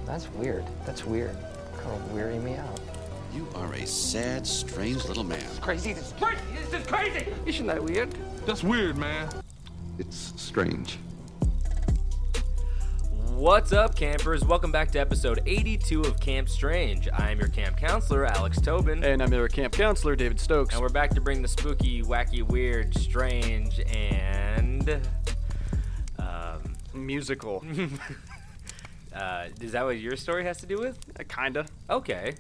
That's weird. That's weird. Kind of weirding me out. You are a sad, strange little man. Crazy. This is crazy. This is crazy. Isn't that weird? That's weird, man. It's strange. What's up, campers? Welcome back to episode 82 of Camp Strange. I am your camp counselor, Alex Tobin. And I'm your camp counselor, David Stokes. And we're back to bring the spooky, wacky, weird, strange, and... musical. Is that what your story has to do with? Kinda. Okay.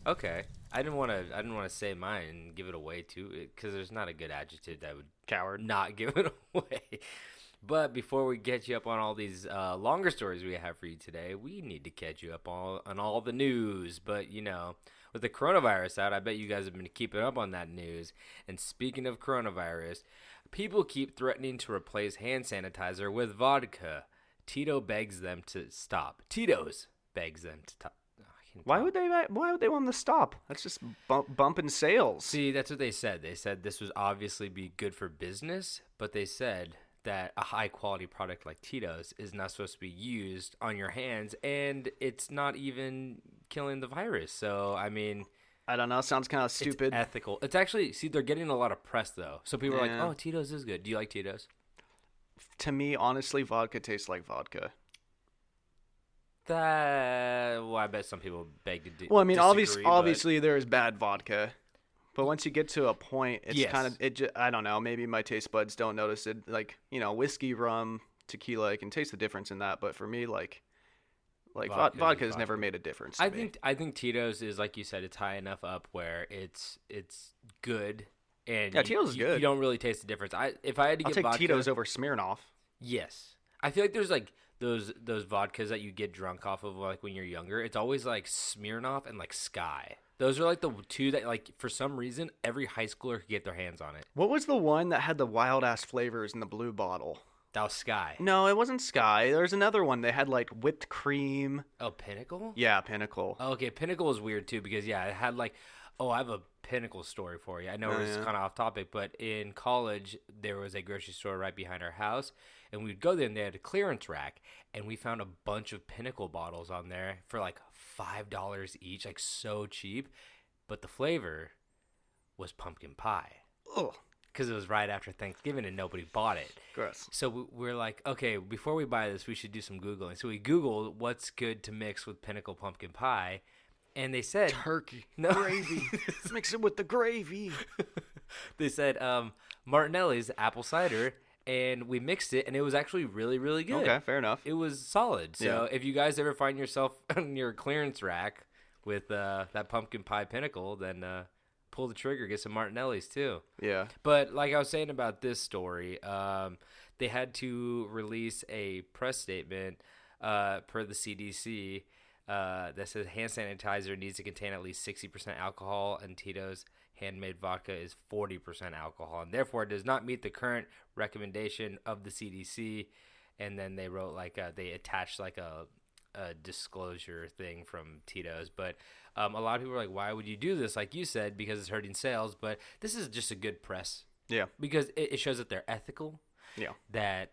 I didn't want to say mine and give it away too, because there's not a good adjective that would Coward. not give it away. But before we get you up on all these longer stories we have for you today, we need to catch you up on all the news. But, you know, with the coronavirus out, I bet you guys have been keeping up on that news. And speaking of coronavirus, people keep threatening to replace hand sanitizer with vodka. Tito begs them to stop. Tito's begs them to stop. Why would they want them to stop? That's just bumping sales. See, that's what they said. They said this would obviously be good for business, but they said that a high-quality product like Tito's is not supposed to be used on your hands, and it's not even killing the virus. So, I mean... I don't know. Sounds kind of stupid. It's ethical. It's actually... See, they're getting a lot of press, though. So people are like, oh, Tito's is good. Do you like Tito's? To me, honestly, vodka tastes like vodka. Well, I bet some people beg to disagree. Well, I mean, but... obviously there is bad vodka. But once you get to a point, it's Yes. kind of, I don't know, maybe my taste buds don't notice it. Like, you know, whiskey, rum, tequila, I can taste the difference in that. But for me, vodka has never made a difference to me. I think Tito's is, like you said, it's high enough up where it's good. And Yeah, Tito's is good. You don't really taste the difference. If I had to I'll get take vodka, Tito's over Smirnoff. Yes. I feel like there's like those vodkas that you get drunk off of like when you're younger. It's always like Smirnoff and like Sky. Those are like the two that like for some reason every high schooler could get their hands on it. What was the one that had the wild ass flavors in the blue bottle? That was Sky. No, it wasn't Sky. There's another one. They had like whipped cream. Oh, Pinnacle? Yeah, Pinnacle. Oh, okay, Pinnacle is weird too because yeah, it had like I have a Pinnacle story for you. I know it's kind of off topic, but in college there was a grocery store right behind our house, and we'd go there and they had a clearance rack, and we found a bunch of Pinnacle bottles on there for like $5 each, like so cheap, but the flavor was pumpkin pie. Ugh. Because it was right after Thanksgiving and nobody bought it. Gross. So we're like, okay, before we buy this, we should do some Googling. So we Googled what's good to mix with Pinnacle pumpkin pie, and they said... Turkey. No. Gravy. Mix it with the gravy. They said Martinelli's apple cider, and we mixed it, and it was actually really, really good. Okay, fair enough. It was solid. So if you guys ever find yourself on your clearance rack with that pumpkin pie Pinnacle, then pull the trigger, get some Martinelli's too. Yeah. But like I was saying about this story, they had to release a press statement per the CDC that says hand sanitizer needs to contain at least 60% alcohol, and Tito's handmade vodka is 40% alcohol, and therefore does not meet the current recommendation of the CDC. And then they wrote they attached like a disclosure thing from Tito's. But a lot of people are like, why would you do this? Like you said, because it's hurting sales. But this is just a good press. Yeah. Because it shows that they're ethical. Yeah. That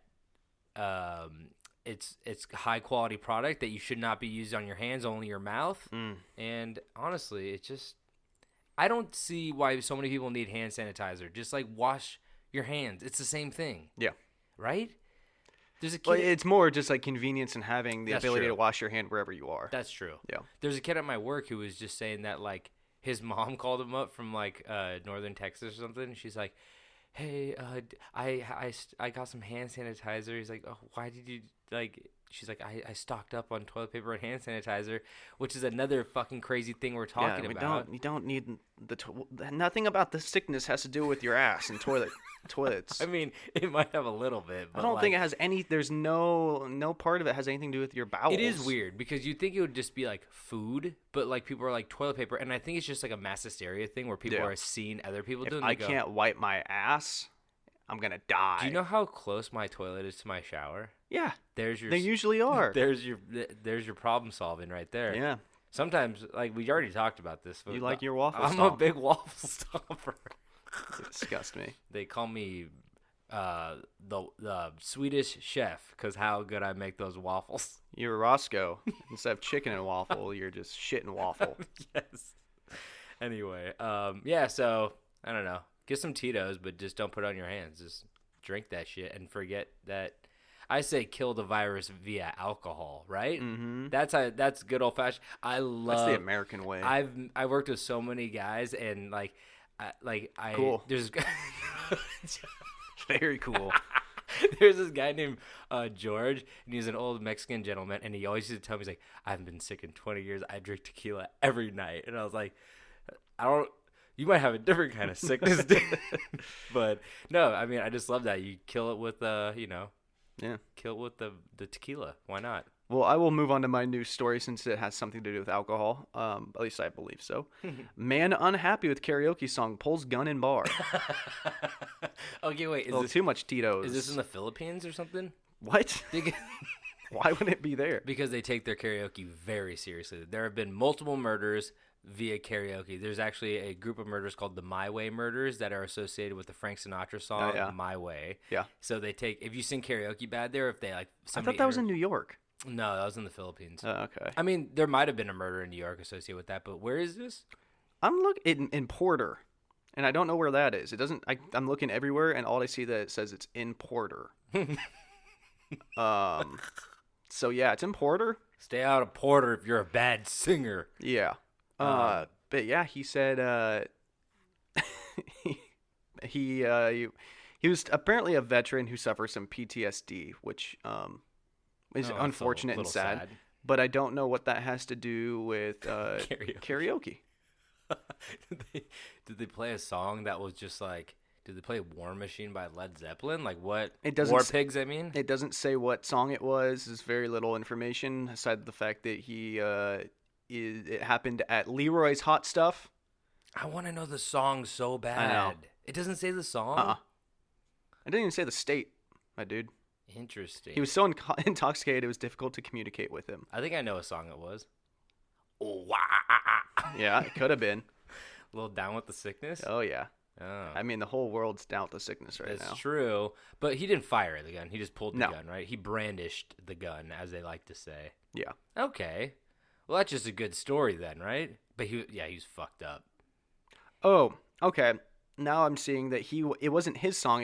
it's high quality product that you should not be used on your hands, only your mouth. And honestly, it just, I don't see why so many people need hand sanitizer. Just like wash your hands. It's the same thing. Yeah. Right? There's a kid. Well, it's more just like convenience and having the ability true. to wash your hand wherever you are. That's true. Yeah. There's a kid at my work who was just saying that like his mom called him up from like northern Texas or something. She's like, hey, I got some hand sanitizer. He's like, oh, why did you like? She's like, I stocked up on toilet paper and hand sanitizer, which is another fucking crazy thing we're talking about. You don't need nothing about the sickness has to do with your ass and toilets. I mean, it might have a little bit. But I don't think it has any. There's no part of it has anything to do with your bowels. It is weird because you'd think it would just be like food, but like people are like toilet paper, and I think it's just like a mass hysteria thing where people are seeing other people doing. I can't wipe my ass, I'm gonna die. Do you know how close my toilet is to my shower? Yeah, they usually are. There's your problem solving right there. Yeah. Sometimes, like we already talked about this. You like your waffle I'm stomp. a big waffle stomper. You disgust me. They call me the Swedish chef because how good I make those waffles. You're Roscoe. Instead of chicken and waffle, you're just shit and waffle. Yes. Anyway, yeah. So I don't know. Get some Tito's, but just don't put it on your hands. Just drink that shit and forget that. I say kill the virus via alcohol, right? Mm-hmm. That's good old fashioned. That's the American way. I worked with so many guys and cool. There's very cool. There's this guy named George, and he's an old Mexican gentleman, and he always used to tell me, he's like, I haven't been sick in 20 years. I drink tequila every night. And I was like, you might have a different kind of sickness, dude. But no, I mean, I just love that. You kill it with, yeah. Kill it with the tequila. Why not? Well, I will move on to my news story since it has something to do with alcohol. At least I believe so. Man unhappy with karaoke song pulls gun in bar. Okay, wait. A little too much Tito's. Is this in the Philippines or something? What? Why would it be there? Because they take their karaoke very seriously. There have been multiple murders via karaoke. There's actually a group of murders called the My Way murders that are associated with the Frank Sinatra song My Way. Yeah. So they take, if you sing karaoke bad there, if they like I thought that was in New York. No, that was in the Philippines. Oh, okay. I mean, there might have been a murder in New York associated with that, but where is this? I'm looking in Porter, and I don't know where that is. It doesn't. I'm looking everywhere, and all I see that it says it's in Porter. So yeah, it's in Porter. Stay out of Porter if you're a bad singer. Yeah. But yeah, he said he was apparently a veteran who suffers some PTSD, which is unfortunate and sad. But I don't know what that has to do with karaoke. Did they play a song that was just like? Did they play War Machine by Led Zeppelin? Like what? It doesn't. War Pigs, I mean. It doesn't say what song it was. There's very little information aside the fact that it happened at Leroy's Hot Stuff. I want to know the song so bad. I know. It doesn't say the song. I didn't even say the state, my dude. Interesting. He was so intoxicated it was difficult to communicate with him. I think I know a song it was. Oh, yeah, it could have been. A little down with the sickness? Oh, yeah. Oh. I mean, the whole world's down with the sickness right now. That's true. But he didn't fire the gun. He just pulled the gun, right? He brandished the gun, as they like to say. Yeah. Okay. Well, that's just a good story then, right? But he was fucked up. Oh, okay. Now I'm seeing that it wasn't his song.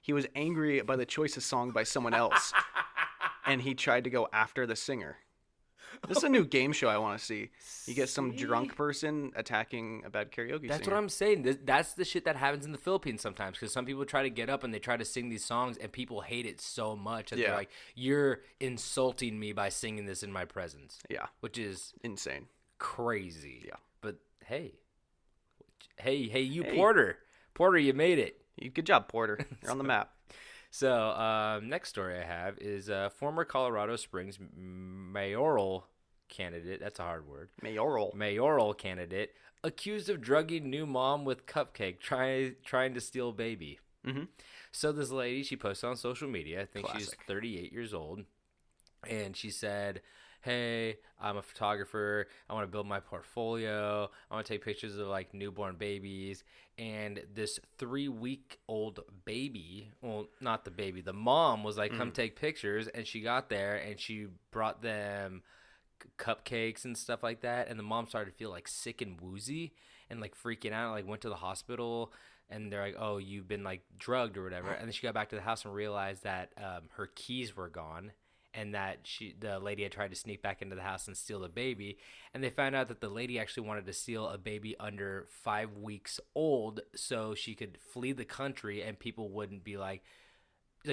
He was angry by the choice of song by someone else, and he tried to go after the singer. This is a new game show I want to see. You get some drunk person attacking a bad karaoke singer. That's what I'm saying. That's the shit that happens in the Philippines sometimes, because some people try to get up and they try to sing these songs, and people hate it so much that they're like, you're insulting me by singing this in my presence. Yeah. Which is insane. Crazy. Yeah. But hey, Porter. Porter, you made it. Good job, Porter. You're on the map. So, next story I have is former Colorado Springs mayoral candidate. That's a hard word. Mayoral candidate accused of drugging new mom with cupcake, trying to steal baby. Mm-hmm. So this lady, she posted on social media. I think she's Classic. 38 years old, and she said, hey, I'm a photographer. I want to build my portfolio. I want to take pictures of like newborn babies. And this 3-week-old baby, well, not the baby, the mom was like, come take pictures. And she got there and she brought them cupcakes and stuff like that. And the mom started to feel like sick and woozy and like freaking out, like went to the hospital. And they're like, oh, you've been like drugged or whatever. And then she got back to the house and realized that her keys were gone. And that the lady had tried to sneak back into the house and steal the baby. And they found out that the lady actually wanted to steal a baby under 5 weeks old so she could flee the country and people wouldn't be like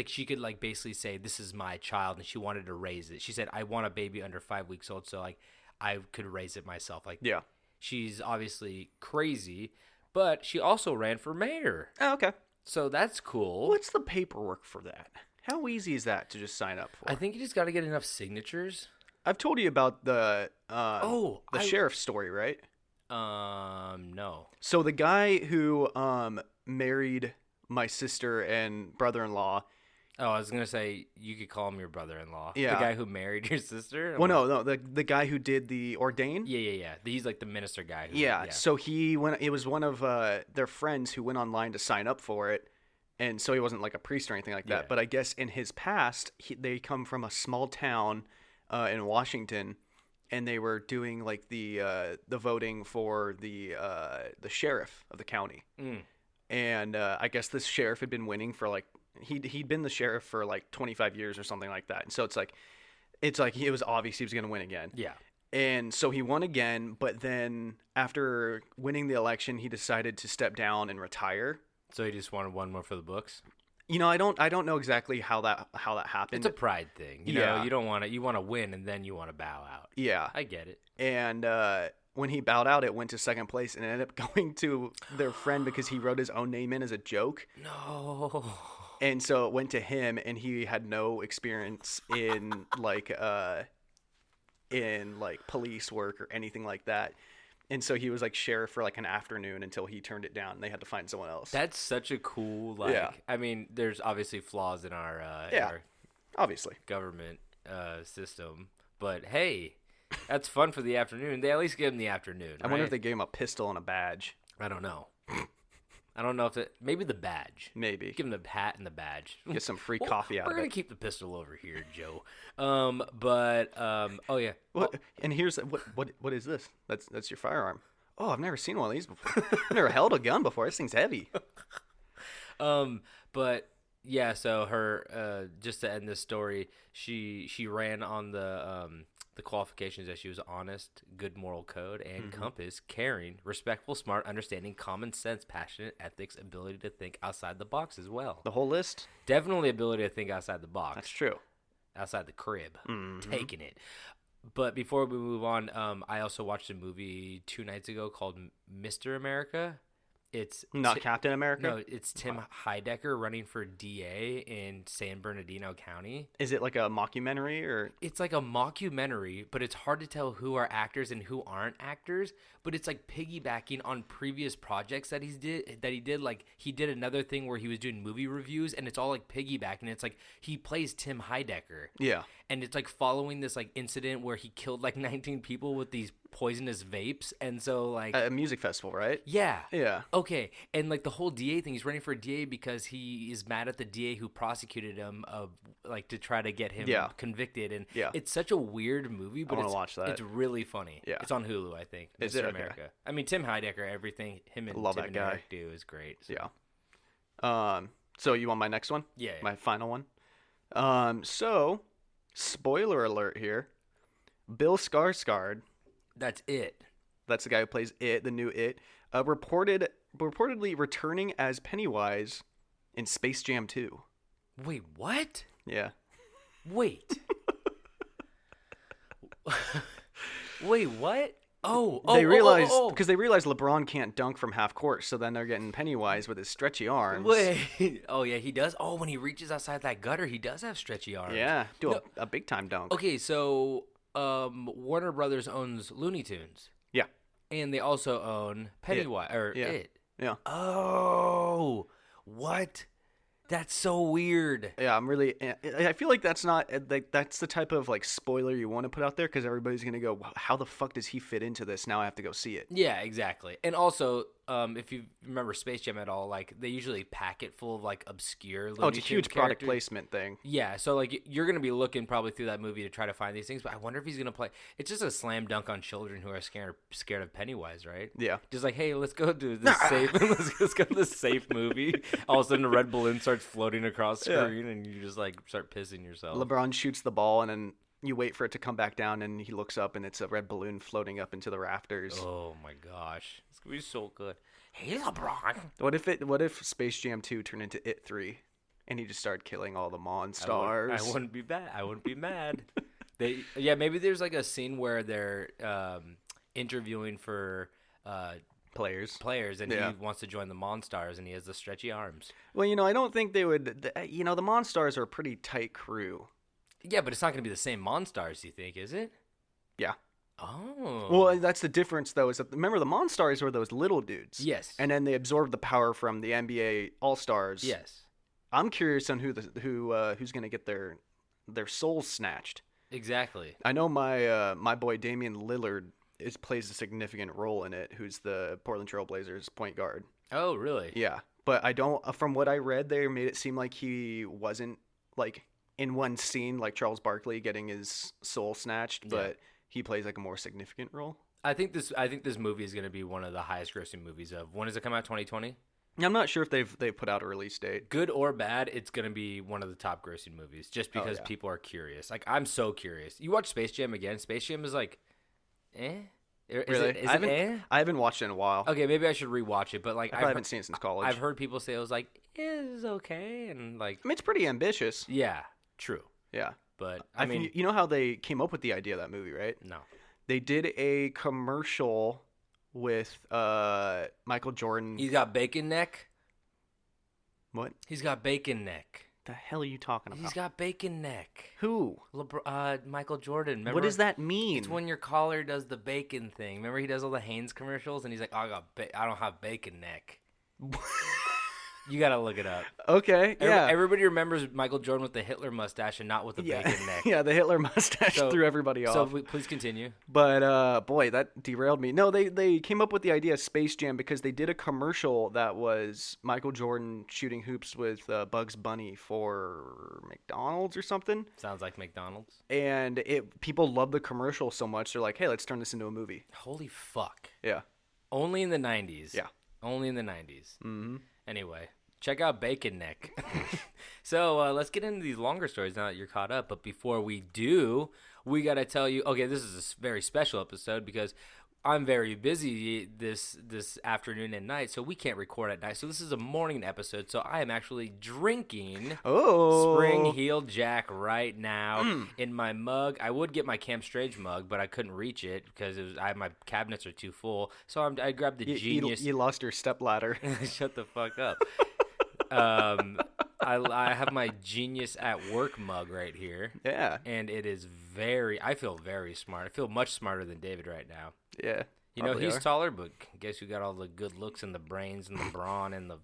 she could like basically say, this is my child, and she wanted to raise it. She said, I want a baby under 5 weeks old so like I could raise it myself. Like, yeah. She's obviously crazy, but she also ran for mayor. Oh, okay. So that's cool. What's the paperwork for that? How easy is that to just sign up for? I think you just got to get enough signatures. I've told you about the sheriff story, right? No. So the guy who married my sister and brother-in-law. Oh, I was gonna say you could call him your brother-in-law. Yeah. The guy who married your sister. Well, no, the guy who did the ordain. Yeah. He's like the minister guy. Yeah. So it was one of their friends who went online to sign up for it. and so he wasn't like a priest or anything like that. Yeah. But I guess in his past, they come from a small town in Washington, and they were doing like the voting for the sheriff of the county. And I guess this sheriff had been winning for like he'd been the sheriff for like 25 years or something like that. And so it's like it was obvious he was going to win again. Yeah. And so he won again, but then after winning the election, he decided to step down and retire. So he just wanted one more for the books. You know, I don't know exactly how that happened. It's a pride thing. You know, you don't want to. You want to win, and then you want to bow out. Yeah, I get it. And when he bowed out, it went to second place and ended up going to their friend because he wrote his own name in as a joke. No. And so it went to him, and he had no experience in police work or anything like that. And so he was like sheriff for like an afternoon until he turned it down and they had to find someone else. That's such a cool, I mean, there's obviously flaws in our, obviously government system, but hey, that's fun for the afternoon. They at least give him the afternoon. I wonder if they gave him a pistol and a badge. I don't know. I don't know if maybe the badge. Maybe. Give him the hat and the badge. Get some free coffee out of it. We're going to keep the pistol over here, Joe. Oh yeah. What? And here's what is this? That's your firearm. Oh, I've never seen one of these before. I've never held a gun before. This thing's heavy. But yeah, so her just to end this story, she ran on the qualifications that she was honest, good moral code, and compass, caring, respectful, smart, understanding, common sense, passionate, ethics, ability to think outside the box as well. The whole list? Definitely ability to think outside the box. That's true. Outside the crib. Taking it. But before we move on, I also watched a movie 2 nights ago called Mr. America. It's not Captain America? No, it's Tim Heidecker running for DA in San Bernardino County. Is it like a mockumentary or? It's like a mockumentary, but it's hard to tell who are actors and who aren't actors. But it's like piggybacking on previous projects that he did. Like he did another thing where he was doing movie reviews, and it's all like piggybacking. It's like he plays Tim Heidecker. Yeah. And it's like following this like incident where he killed like 19 people with these poisonous vapes, and so like a music festival, right? Yeah. Okay, and like the whole DA thing, he's running for DA because he is mad at the DA who prosecuted him like to try to get him convicted, and it's such a weird movie, but I want to watch that. It's really funny. Yeah, it's on Hulu, I think. Is it America? Okay. I mean, Tim Heidecker, everything him and love Tim that and guy. Eric do is great. So. Yeah. So you want my next one? Yeah. My final one. So spoiler alert here. Bill Skarsgård. That's it. That's the guy who plays It, the new It. Reportedly returning as Pennywise in Space Jam 2. Wait, what? Yeah. Wait. Wait, what? They realize because they realize LeBron can't dunk from half court, so then they're getting Pennywise with his stretchy arms. Wait. Oh yeah, he does. Oh, when he reaches outside that gutter, he does have stretchy arms. Yeah, a big time dunk. Okay, so Warner Brothers owns Looney Tunes. Yeah. And they also own Pennywise It. Yeah. Oh, what? That's so weird. Yeah, I feel like that's not that's the type of like spoiler you want to put out there because everybody's gonna go, how the fuck does he fit into this? Now I have to go see it. Yeah, exactly. And also, if you remember Space Jam at all, like they usually pack it full of like obscure Looney it's a huge product placement thing. Yeah, so like you're gonna be looking probably through that movie to try to find these things, but I wonder if he's gonna play. It's just a slam dunk on children who are scared of Pennywise, right? Yeah. Just like, hey, let's go do this safe. Let's go to this safe movie. All of a sudden, a red balloon starts floating across the screen, and you just like start pissing yourself. LeBron shoots the ball, and then you wait for it to come back down, and he looks up, and it's a red balloon floating up into the rafters. Oh my gosh, it's gonna be so good. Hey, LeBron. What if Space Jam 2 turned into It 3, and he just started killing all the Monstars? I wouldn't be bad. I wouldn't be mad. Maybe there's like a scene where they're interviewing for players, and he wants to join the Monstars, and he has the stretchy arms. Well, I don't think they would. The Monstars are a pretty tight crew. Yeah, but it's not going to be the same Monstars, you think, is it? Yeah. Oh. Well, that's the difference, though. Is that remember the Monstars were those little dudes? Yes. And then they absorbed the power from the NBA All Stars. Yes. I'm curious on who's going to get their souls snatched. Exactly. I know my boy Damian Lillard plays a significant role in it. Who's the Portland Trail Blazers point guard? Oh, really? Yeah, but I don't. From what I read, they made it seem like he wasn't like in one scene like Charles Barkley getting his soul snatched, but he plays like a more significant role. I think this movie is going to be one of the highest grossing movies of. When does it come out? 2020. I'm not sure if they've put out a release date. Good or bad, it's going to be one of the top grossing movies just because people are curious. Like, I'm so curious. You watch Space Jam again? Space Jam is like, eh? Really? I haven't watched it in a while. Okay, maybe I should rewatch it, but like I haven't seen it since college. I've heard people say it was like, it's okay, and like, I mean, it's pretty ambitious. yeah, true. Yeah. But I mean, you know how they came up with the idea of that movie, right? no. They did a commercial with Michael Jordan. He's got bacon neck. What He's got bacon neck. the hell are you talking about? He's got bacon neck. Who? Michael Jordan. Remember? What does that mean? It's when your caller does the bacon thing. Remember he does all the Hanes commercials and he's like, oh, I don't have bacon neck. You gotta look it up. Okay, yeah. Everybody remembers Michael Jordan with the Hitler mustache and not with the bacon neck. Yeah, the Hitler mustache threw everybody off. So please continue. But boy, that derailed me. No, they came up with the idea of Space Jam because they did a commercial that was Michael Jordan shooting hoops with Bugs Bunny for McDonald's or something. Sounds like McDonald's. And people loved the commercial so much, they're like, hey, let's turn this into a movie. Holy fuck. Yeah. Only in the 90s. Yeah. Only in the 90s. Mm-hmm. Anyway, check out Bacon Neck. So let's get into these longer stories now that you're caught up. But before we do, we got to tell you, okay, this is a very special episode because I'm very busy this afternoon and night, so we can't record at night. So this is a morning episode, so I am actually drinking Spring Heel Jack right now in my mug. I would get my Camp Strange mug, but I couldn't reach it because my cabinets are too full. So I grabbed the Genius. You lost your stepladder. Shut the fuck up. I have my Genius at Work mug right here. Yeah. And it is I feel very smart. I feel much smarter than David right now. Yeah. You know, he's taller, but guess who got all the good looks and the brains and the brawn and the...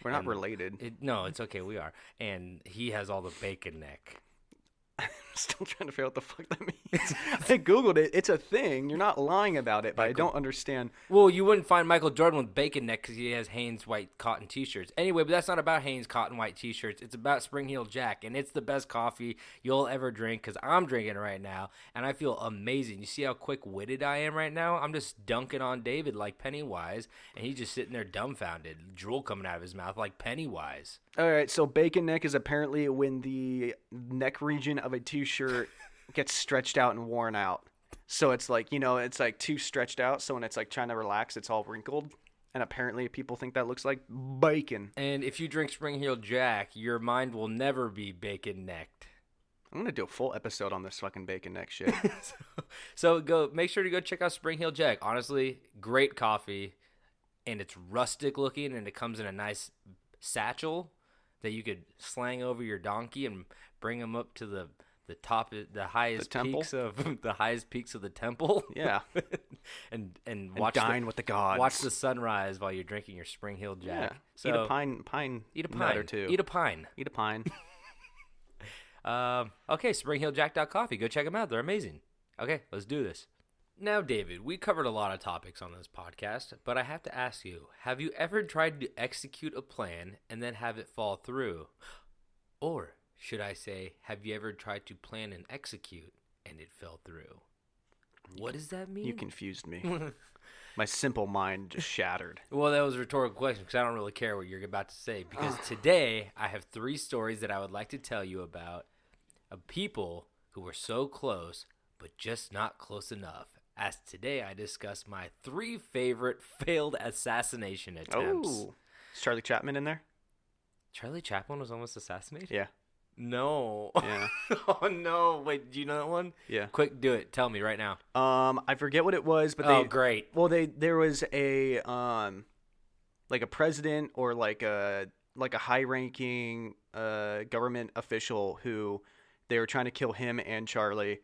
We're not related. No, it's okay. We are. And he has all the bacon neck. I'm still trying to figure out what the fuck that means. I Googled it. It's a thing. You're not lying about it, but I don't understand. Well, you wouldn't find Michael Jordan with bacon neck because he has Hanes white cotton T-shirts. Anyway, but that's not about Hanes cotton white T-shirts. It's about Spring Heel Jack, and it's the best coffee you'll ever drink because I'm drinking it right now, and I feel amazing. You see how quick-witted I am right now? I'm just dunking on David like Pennywise, and he's just sitting there dumbfounded, drool coming out of his mouth like Pennywise. All right, so bacon neck is apparently when the neck region of a T-shirt gets stretched out and worn out. So it's like, it's like too stretched out. So when it's like trying to relax, it's all wrinkled. And apparently people think that looks like bacon. And if you drink Spring Heel Jack, your mind will never be bacon necked. I'm going to do a full episode on this fucking bacon neck shit. So make sure to go check out Spring Heel Jack. Honestly, great coffee. And it's rustic looking and it comes in a nice satchel that you could slang over your donkey and bring them up to the top, the highest peaks of the temple. Yeah, and dine with the gods. Watch the sunrise while you're drinking your Spring Heel Jack. Yeah. So, eat a pine. Eat a pine or two. Eat a pine. Eat a pine. Okay, SpringHeelJack.coffee. Go check them out. They're amazing. Okay, let's do this. Now, David, we covered a lot of topics on this podcast, but I have to ask you, have you ever tried to execute a plan and then have it fall through? Or should I say, have you ever tried to plan and execute and it fell through? What does that mean? You confused me. My simple mind just shattered. Well, that was a rhetorical question because I don't really care what you're about to say. Because today I have 3 stories that I would like to tell you about of people who were so close but just not close enough. As today I discuss my 3 favorite failed assassination attempts. Oh, is Charlie Chaplin in there? Charlie Chaplin was almost assassinated? Yeah. No. Yeah. Oh, no. Wait, do you know that one? Yeah. Quick, do it. Tell me right now. I forget what it was, but great. Well, there was a like a president or like a high-ranking government official who they were trying to kill him and Charlie,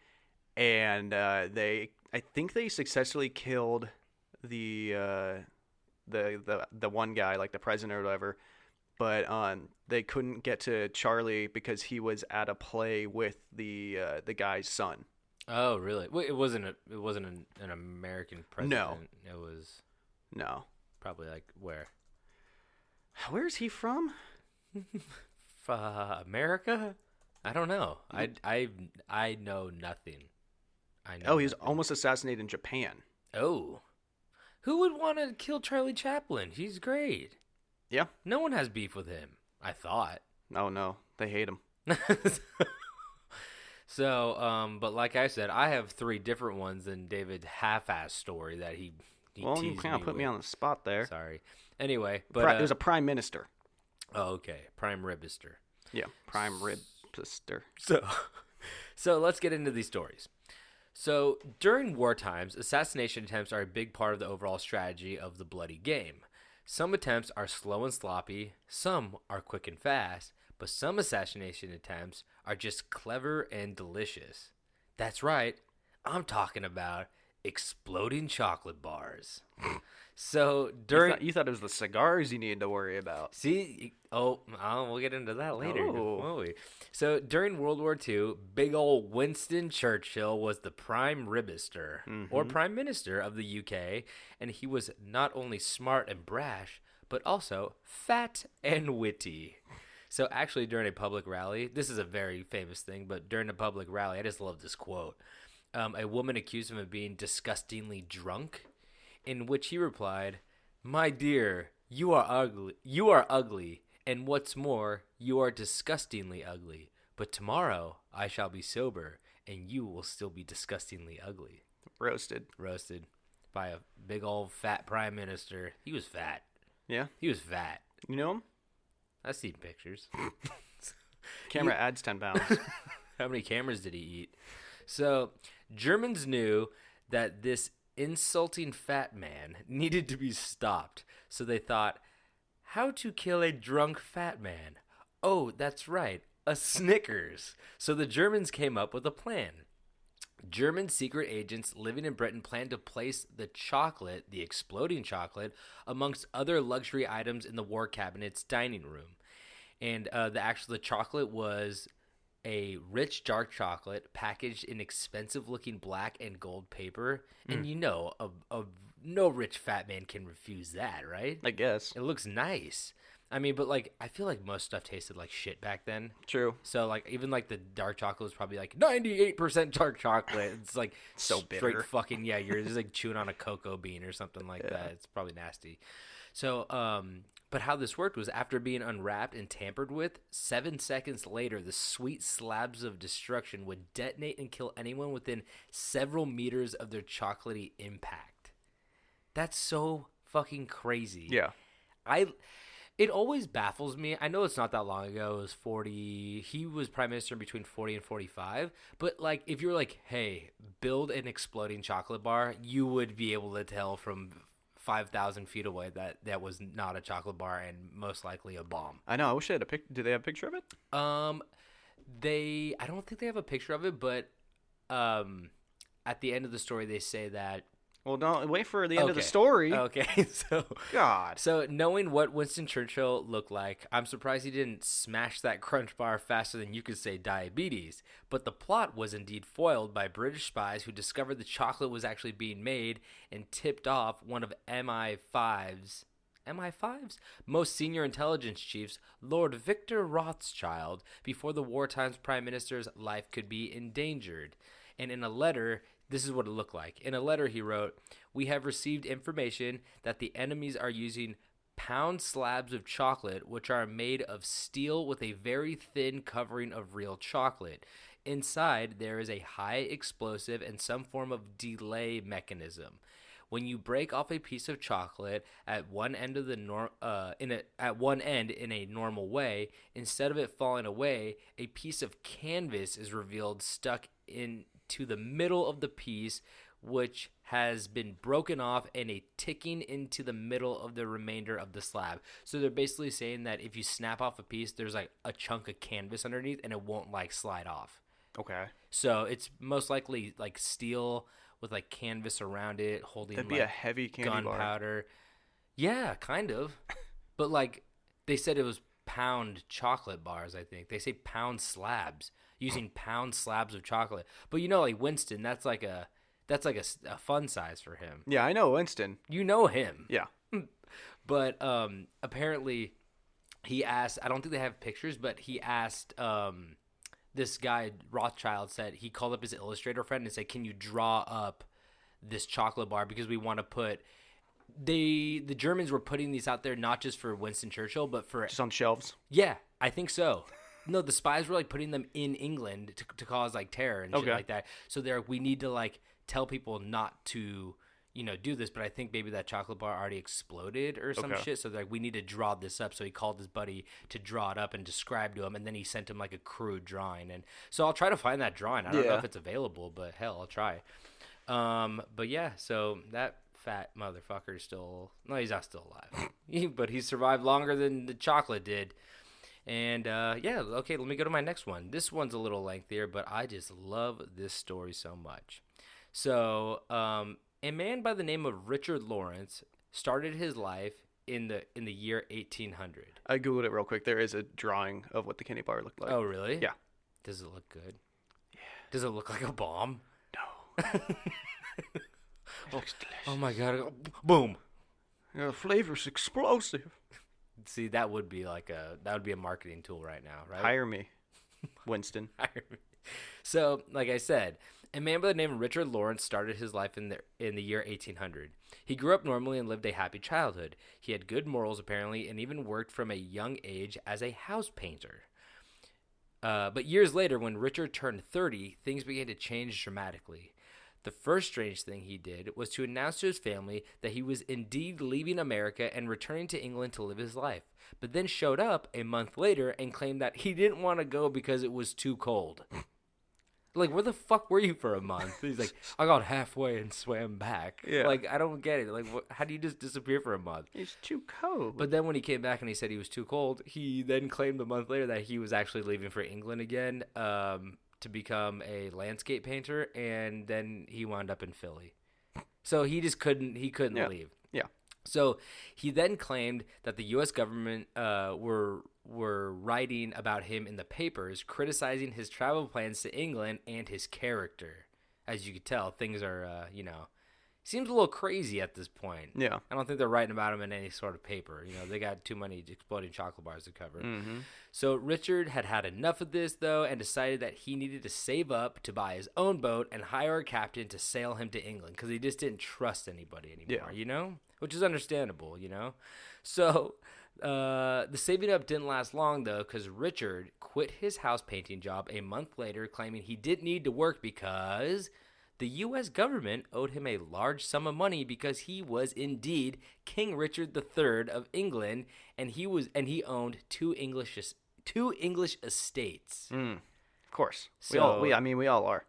and I think they successfully killed the one guy, like the president or whatever. But they couldn't get to Charlie because he was at a play with the guy's son. Oh, really? Well, it wasn't an American president. No. It was no probably like where? Where's he from? America? I don't know. I know nothing. I know. Oh, he was nothing. almost assassinated in Japan. Oh, who would want to kill Charlie Chaplin? He's great. Yeah. No one has beef with him. I thought. Oh no, they hate him. So, but like I said, I have 3 different ones than David's half-ass story that he Well, you teased kind of put me with. on the spot there. Sorry. Anyway, but It was a prime minister. oh, okay, prime ribister. Yeah, prime ribster. So let's get into these stories. So during war times, assassination attempts are a big part of the overall strategy of the bloody game. Some attempts are slow and sloppy, some are quick and fast, but some assassination attempts are just clever and delicious. That's right, I'm talking about exploding chocolate bars. So during You thought it was the cigars you needed to worry about. we'll get into that later, Oh. won't we? So during World War II, big old Winston Churchill was the prime ribister or prime minister of the UK, and he was not only smart and brash, but also fat and witty. So actually, during a public rally, this is a very famous thing, but during a public rally, I just love this quote. A woman accused him of being disgustingly drunk, in which he replied, "My dear, you are ugly, and what's more, you are disgustingly ugly. But tomorrow I shall be sober, and you will still be disgustingly ugly." Roasted. Roasted by a big old fat prime minister. He was fat. Yeah. He was fat. You know him? I've seen pictures. Camera adds 10 pounds. How many cameras did he eat? So, Germans knew that this insulting fat man needed to be stopped. So they thought, how to kill a drunk fat man? Oh, that's right, a Snickers. So the Germans came up with a plan. German secret agents living in Britain planned to place the chocolate, the exploding chocolate, amongst other luxury items in the war cabinet's dining room. And the chocolate was a rich dark chocolate packaged in expensive-looking black and gold paper. And no rich fat man can refuse that, right? I guess. It looks nice. I mean, but like, I feel like most stuff tasted like shit back then. True. So like, even like the dark chocolate was probably like 98% dark chocolate. It's like So straight bitter. fucking you're just like chewing on a cocoa bean or something like that. It's probably nasty. So, but how this worked was after being unwrapped and tampered with, 7 seconds later, the sweet slabs of destruction would detonate and kill anyone within several meters of their chocolatey impact. That's so fucking crazy. Yeah. It always baffles me. I know it's not that long ago. It was 40. He was prime minister between 40 and 45. But like, if you were like, hey, build an exploding chocolate bar, you would be able to tell from 5,000 feet away that was not a chocolate bar and most likely a bomb. I know. I wish they had a pic. Do they have a picture of it? I don't think they have a picture of it, but at the end of the story, they say that. Well, don't wait for the end of the Okay. story. Okay, God. So knowing what Winston Churchill looked like, I'm surprised he didn't smash that crunch bar faster than you could say diabetes. But the plot was indeed foiled by British spies who discovered the chocolate was actually being made and tipped off one of MI5's most senior intelligence chiefs, Lord Victor Rothschild, before the wartime's prime minister's life could be endangered. And in a letter, this is what it looked like. In a letter he wrote, "We have received information that the enemies are using pound slabs of chocolate which are made of steel with a very thin covering of real chocolate. Inside there is a high explosive and some form of delay mechanism. When you break off a piece of chocolate at one end of in a normal way, instead of it falling away, a piece of canvas is revealed stuck into the middle of the piece, which has been broken off and a ticking into the middle of the remainder of the slab." So they're basically saying that if you snap off a piece, there's like a chunk of canvas underneath and it won't like slide off. Okay. So it's most likely like steel with like canvas around it holding That'd be like a heavy candy bar. gunpowder. Yeah, kind of. But like they said it was pound chocolate bars, I think. They say pound slabs, using pound slabs of chocolate. But you know, like Winston, that's like a fun size for him. Yeah, I know Winston. You know him. Yeah. But apparently he asked, I don't think they have pictures, but he asked this guy, Rothschild, said he called up his illustrator friend and said, can you draw up this chocolate bar because we want to put the Germans were putting these out there not just for Winston Churchill but for Just on shelves. yeah, I think so. No, the spies were like putting them in England to cause like terror and shit like that. So they're like, we need to like tell people not to do this, but I think maybe that chocolate bar already exploded or some shit. So they're like, we need to draw this up. So he called his buddy to draw it up and describe to him, and then he sent him like a crude drawing. And so I'll try to find that drawing. I don't know if it's available, but hell, I'll try. But yeah, so that fat motherfucker he's not still alive, but he survived longer than the chocolate did. And okay, let me go to my next one. This one's a little lengthier, but I just love this story so much. So, a man by the name of Richard Lawrence started his life in the year 1800. I googled it real quick. There is a drawing of what the candy bar looked like. Oh, really? Yeah. Does it look good? Yeah. Does it look like a bomb? No. Oh my god! Boom. The flavor's explosive. See, that would be a marketing tool right now, right? Hire me, Winston. Hire me. So, like I said, a man by the name of Richard Lawrence started his life in the year 1800. He grew up normally and lived a happy childhood. He had good morals, apparently, and even worked from a young age as a house painter. But years later, when Richard turned 30, things began to change dramatically. The first strange thing he did was to announce to his family that he was indeed leaving America and returning to England to live his life, but then showed up a month later and claimed that he didn't want to go because it was too cold. Like, where the fuck were you for a month? He's like, I got halfway and swam back. Yeah. Like, I don't get it. Like, how do you just disappear for a month? It's too cold. But then when he came back and he said he was too cold, he then claimed a month later that he was actually leaving for England again to become a landscape painter, and then he wound up in Philly. So he just couldn't leave. Yeah. So he then claimed that the U.S. government were writing about him in the papers, criticizing his travel plans to England and his character. As you could tell, things are, seems a little crazy at this point. Yeah. I don't think they're writing about him in any sort of paper. They got too many exploding chocolate bars to cover. Mm-hmm. So Richard had enough of this, though, and decided that he needed to save up to buy his own boat and hire a captain to sail him to England because he just didn't trust anybody anymore, which is understandable, So the saving up didn't last long, though, because Richard quit his house painting job a month later, claiming he didn't need to work because the U.S. government owed him a large sum of money because he was indeed King Richard III of England, and he owned two English estates. Of course. So, we all are.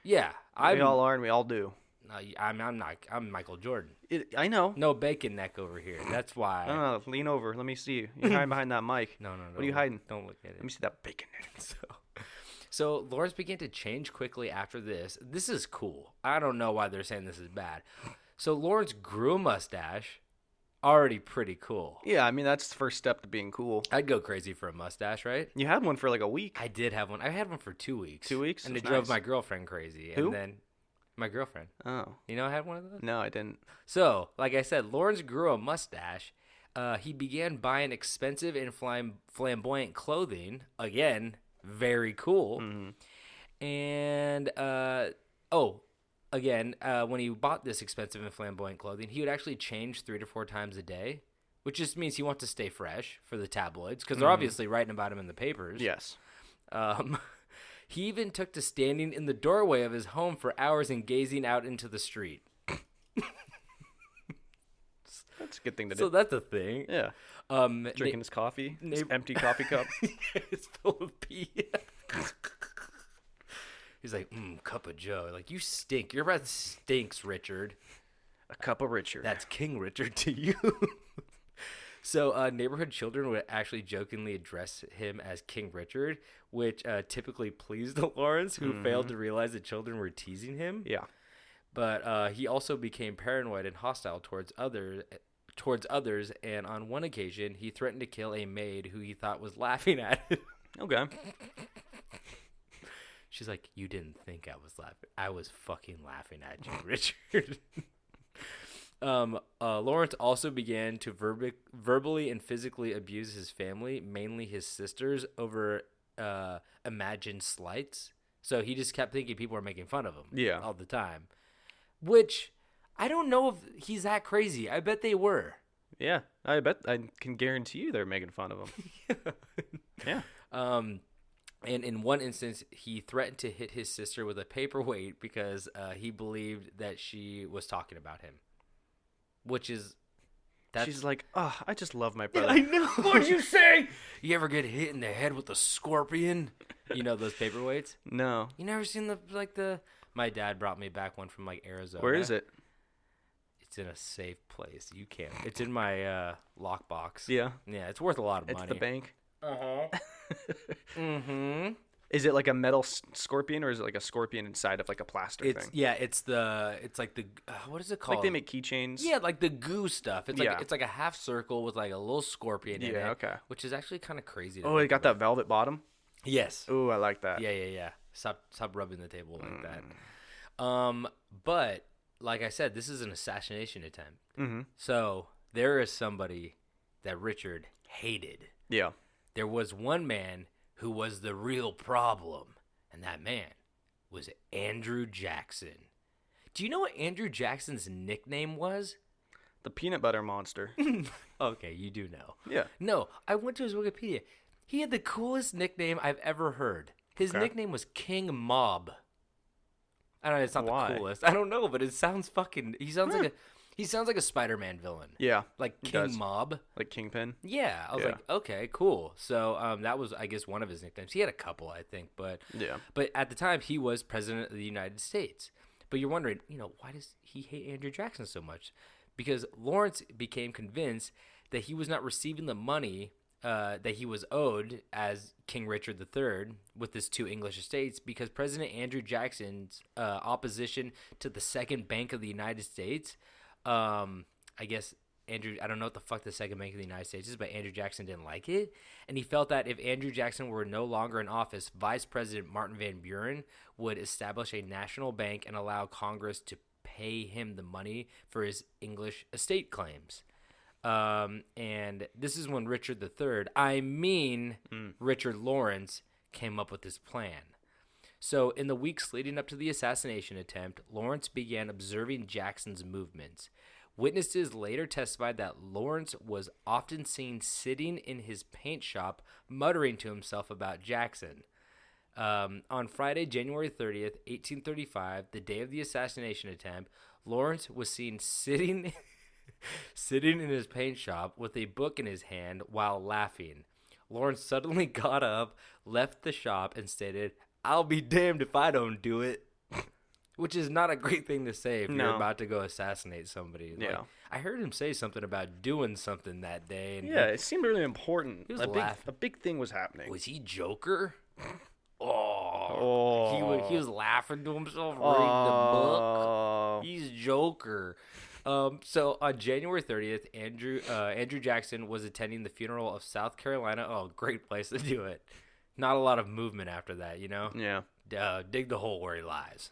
Yeah, We all are, and we all do. No, I'm not. I'm Michael Jordan. I know. No bacon neck over here. That's why. No, lean over. Let me see you. You're hiding behind that mic. No. What are you hiding? Don't look at it. Let me see that bacon neck. So Lawrence began to change quickly after this. This is cool. I don't know why they're saying this is bad. So Lawrence grew a mustache. Already pretty cool. Yeah, I mean, that's the first step to being cool. I'd go crazy for a mustache, right? You had one for like a week. I did have one. I had one for 2 weeks. 2 weeks? And it That's drove nice. my girlfriend crazy. Who? And then my girlfriend. Oh. I had one of those? No, I didn't. So, like I said, Lawrence grew a mustache. He began buying expensive and flamboyant clothing. Again, very cool. Mm-hmm. And, when he bought this expensive and flamboyant clothing, he would actually change 3 to 4 times a day, which just means he wants to stay fresh for the tabloids, because they're obviously writing about him in the papers. Yes. He even took to standing in the doorway of his home for hours and gazing out into the street. That's a good thing to do. So that's a thing. Yeah. Drinking his coffee, his empty coffee cup. It's full of pee. He's like, cup of Joe. Like, you stink. Your breath stinks, Richard. A cup of Richard. That's King Richard to you. So neighborhood children would actually jokingly address him as King Richard, which typically pleased Lawrence, who failed to realize that children were teasing him. Yeah. But he also became paranoid and hostile towards others, and on one occasion, he threatened to kill a maid who he thought was laughing at him. Okay. She's like, you didn't think I was laughing. I was fucking laughing at you, Richard. Lawrence also began to verbally and physically abuse his family, mainly his sisters, over imagined slights. So he just kept thinking people were making fun of him all the time. Which, I don't know if he's that crazy. I bet they were. Yeah, I can guarantee you they're making fun of him. Yeah. And in one instance, he threatened to hit his sister with a paperweight because he believed that she was talking about him. Which is... She's like, oh, I just love my brother. I know. What'd you say? You ever get hit in the head with a scorpion? You know those paperweights? No. You never seen the... My dad brought me back one from like Arizona. Where is it? It's in a safe place. You can't. It's in my lockbox. Yeah. Yeah, it's worth a lot of money. It's the bank. Uh-huh. Mm-hmm. Is it like a metal scorpion, or is it like a scorpion inside of like a plaster thing? Yeah, it's like the what is it called? Like they make keychains. Yeah, like the goo stuff. It's like it's like a half circle with like a little scorpion in it. Yeah, okay. Which is actually kind of crazy. Oh, it got that velvet bottom? Yes. Oh, I like that. Yeah. Stop rubbing the table like that. But like I said, this is an assassination attempt. Mm-hmm. So there is somebody that Richard hated. Yeah. There was one man who was the real problem, and that man was Andrew Jackson. Do you know what Andrew Jackson's nickname was? The peanut butter monster. Okay, you do know. Yeah. No, I went to his Wikipedia. He had the coolest nickname I've ever heard. His nickname was King Mob. I don't know, it's not the coolest. I don't know, but it sounds fucking... He sounds like a Spider-Man villain. Yeah. Like King Mob. Like Kingpin. Yeah. I was like, okay, cool. So that was, I guess, one of his nicknames. He had a couple, I think. But at the time, he was president of the United States. But you're wondering, why does he hate Andrew Jackson so much? Because Lawrence became convinced that he was not receiving the money that he was owed as King Richard III with his two English estates because President Andrew Jackson's opposition to the Second Bank of the United States, I guess I don't know what the fuck the Second Bank of the United States is, but Andrew Jackson didn't like it. And he felt that if Andrew Jackson were no longer in office, Vice President Martin Van Buren would establish a national bank and allow Congress to pay him the money for his English estate claims. And this is when Richard III, Richard Lawrence, came up with this plan. So in the weeks leading up to the assassination attempt, Lawrence began observing Jackson's movements. Witnesses later testified that Lawrence was often seen sitting in his paint shop, muttering to himself about Jackson. On Friday, January 30th, 1835, the day of the assassination attempt, Lawrence was seen sitting in his paint shop with a book in his hand while laughing. Lawrence suddenly got up, left the shop, and stated, "I'll be damned if I don't do it." Which is not a great thing to say if you're about to go assassinate somebody. Yeah. I heard him say something about doing something that day. And it seemed really important. He was a big thing was happening. Was he Joker? He was laughing to himself reading the book. He's Joker. So on January 30th, Andrew Jackson was attending the funeral of South Carolina. Oh, great place to do it. Not a lot of movement after that, Yeah. Dig the hole where he lies.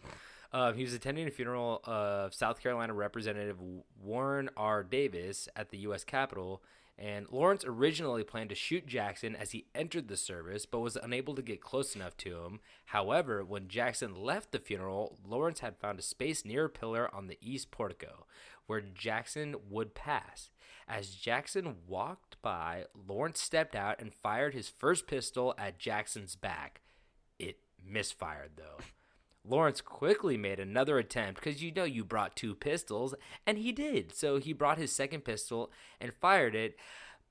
He was attending a funeral of South Carolina Representative Warren R. Davis at the U.S. Capitol, and Lawrence originally planned to shoot Jackson as he entered the service, but was unable to get close enough to him. However, when Jackson left the funeral, Lawrence had found a space near a pillar on the east portico, where Jackson would pass. As Jackson walked by, Lawrence stepped out and fired his first pistol at Jackson's back. It misfired, though. Lawrence quickly made another attempt because you brought two pistols, and he did. So he brought his second pistol and fired it,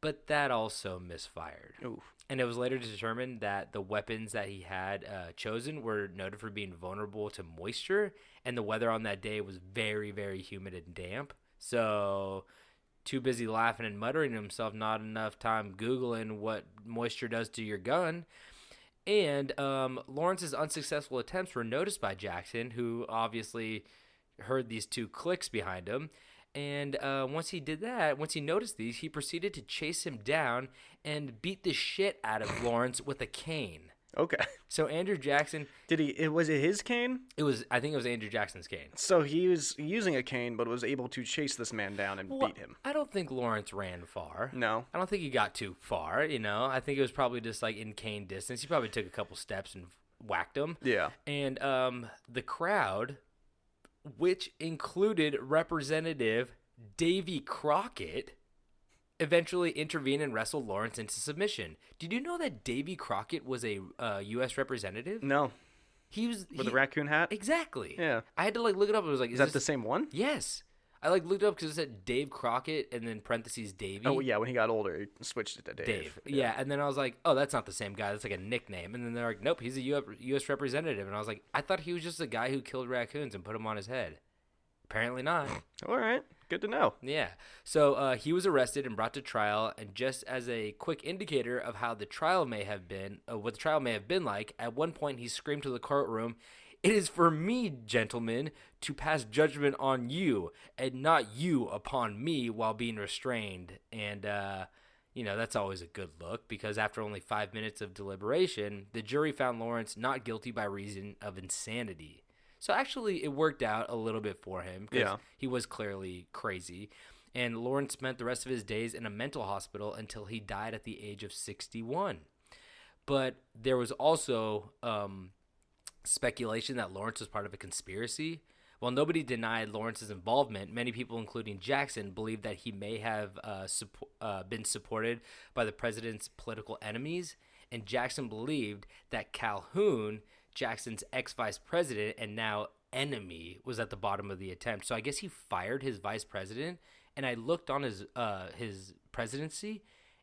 but that also misfired. Oof. And it was later determined that the weapons that he had chosen were noted for being vulnerable to moisture, and the weather on that day was very, very humid and damp. So too busy laughing and muttering to himself, not enough time Googling what moisture does to your gun. And Lawrence's unsuccessful attempts were noticed by Jackson, who obviously heard these two clicks behind him. And once he noticed these, he proceeded to chase him down and beat the shit out of Lawrence with a cane. Okay. So Andrew Jackson, Was it his cane? I think it was Andrew Jackson's cane. So he was using a cane, but was able to chase this man down and beat him. I don't think Lawrence ran far. No. I don't think he got too far, I think it was probably just like in cane distance. He probably took a couple steps and whacked him. Yeah. And the crowd, which included Representative Davy Crockett, eventually intervened and wrestled Lawrence into submission. Did you know that Davy Crockett was a U.S. representative? No. With a raccoon hat? Exactly. Yeah. I had to look it up. I was like, Is that the same one? Yes. I looked it up because it said Dave Crockett and then parentheses Davy. Oh, yeah. When he got older, he switched it to Dave. Dave. Yeah. And then I was like, oh, that's not the same guy. That's like a nickname. And then they're like, nope, he's a U.S. representative. And I was like, I thought he was just a guy who killed raccoons and put them on his head. Apparently not. All right. Good to know. Yeah. So he was arrested and brought to trial. And just as a quick indicator of how the trial may have been, what the trial may have been like, at one point he screamed to the courtroom, "It is for me, gentlemen, to pass judgment on you, and not you upon me while being restrained." And, that's always a good look, because after only 5 minutes of deliberation, the jury found Lawrence not guilty by reason of insanity. So actually, it worked out a little bit for him, because he was clearly crazy. And Lawrence spent the rest of his days in a mental hospital until he died at the age of 61. But there was also speculation that Lawrence was part of a conspiracy. While nobody denied Lawrence's involvement, many people, including Jackson, believed that he may have been supported by the president's political enemies. And Jackson believed that Calhoun, Jackson's ex-vice president and now enemy, was at the bottom of the attempt. So I guess he fired his vice president, and I looked on his presidency,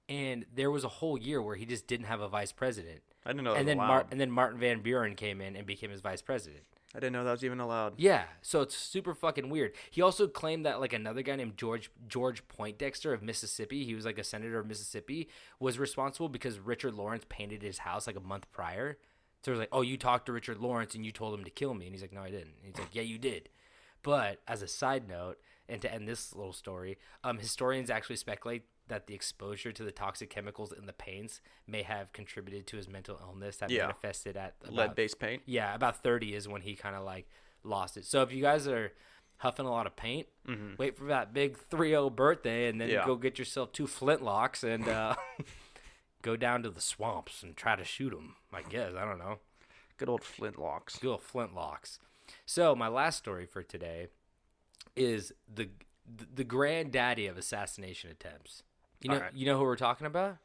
and there was a whole year where he just didn't have a vice president. I didn't know that and was then allowed. And then Martin Van Buren came in and became his vice president. I didn't know that was even allowed. Yeah, so it's super fucking weird. He also claimed that like another guy named George Poindexter of Mississippi, he was like a senator of Mississippi, was responsible because Richard Lawrence painted his house like a month prior. So it was like, oh, you talked to Richard Lawrence and you told him to kill me. And he's like, no, I didn't. And he's like, yeah, you did. But as a side note, and to end this little story, historians actually speculate that the exposure to the toxic chemicals in the paints may have contributed to his mental illness that manifested at lead-based paint. Yeah, about 30 is when he kind of like lost it. So if you guys are huffing a lot of paint, wait for that big 3-0 birthday and then go get yourself 2 flintlocks and go down to the swamps and try to shoot them, I guess. I don't know. Good old flintlocks. Good old flintlocks. So my last story for today is the granddaddy of assassination attempts. You know who we're talking about?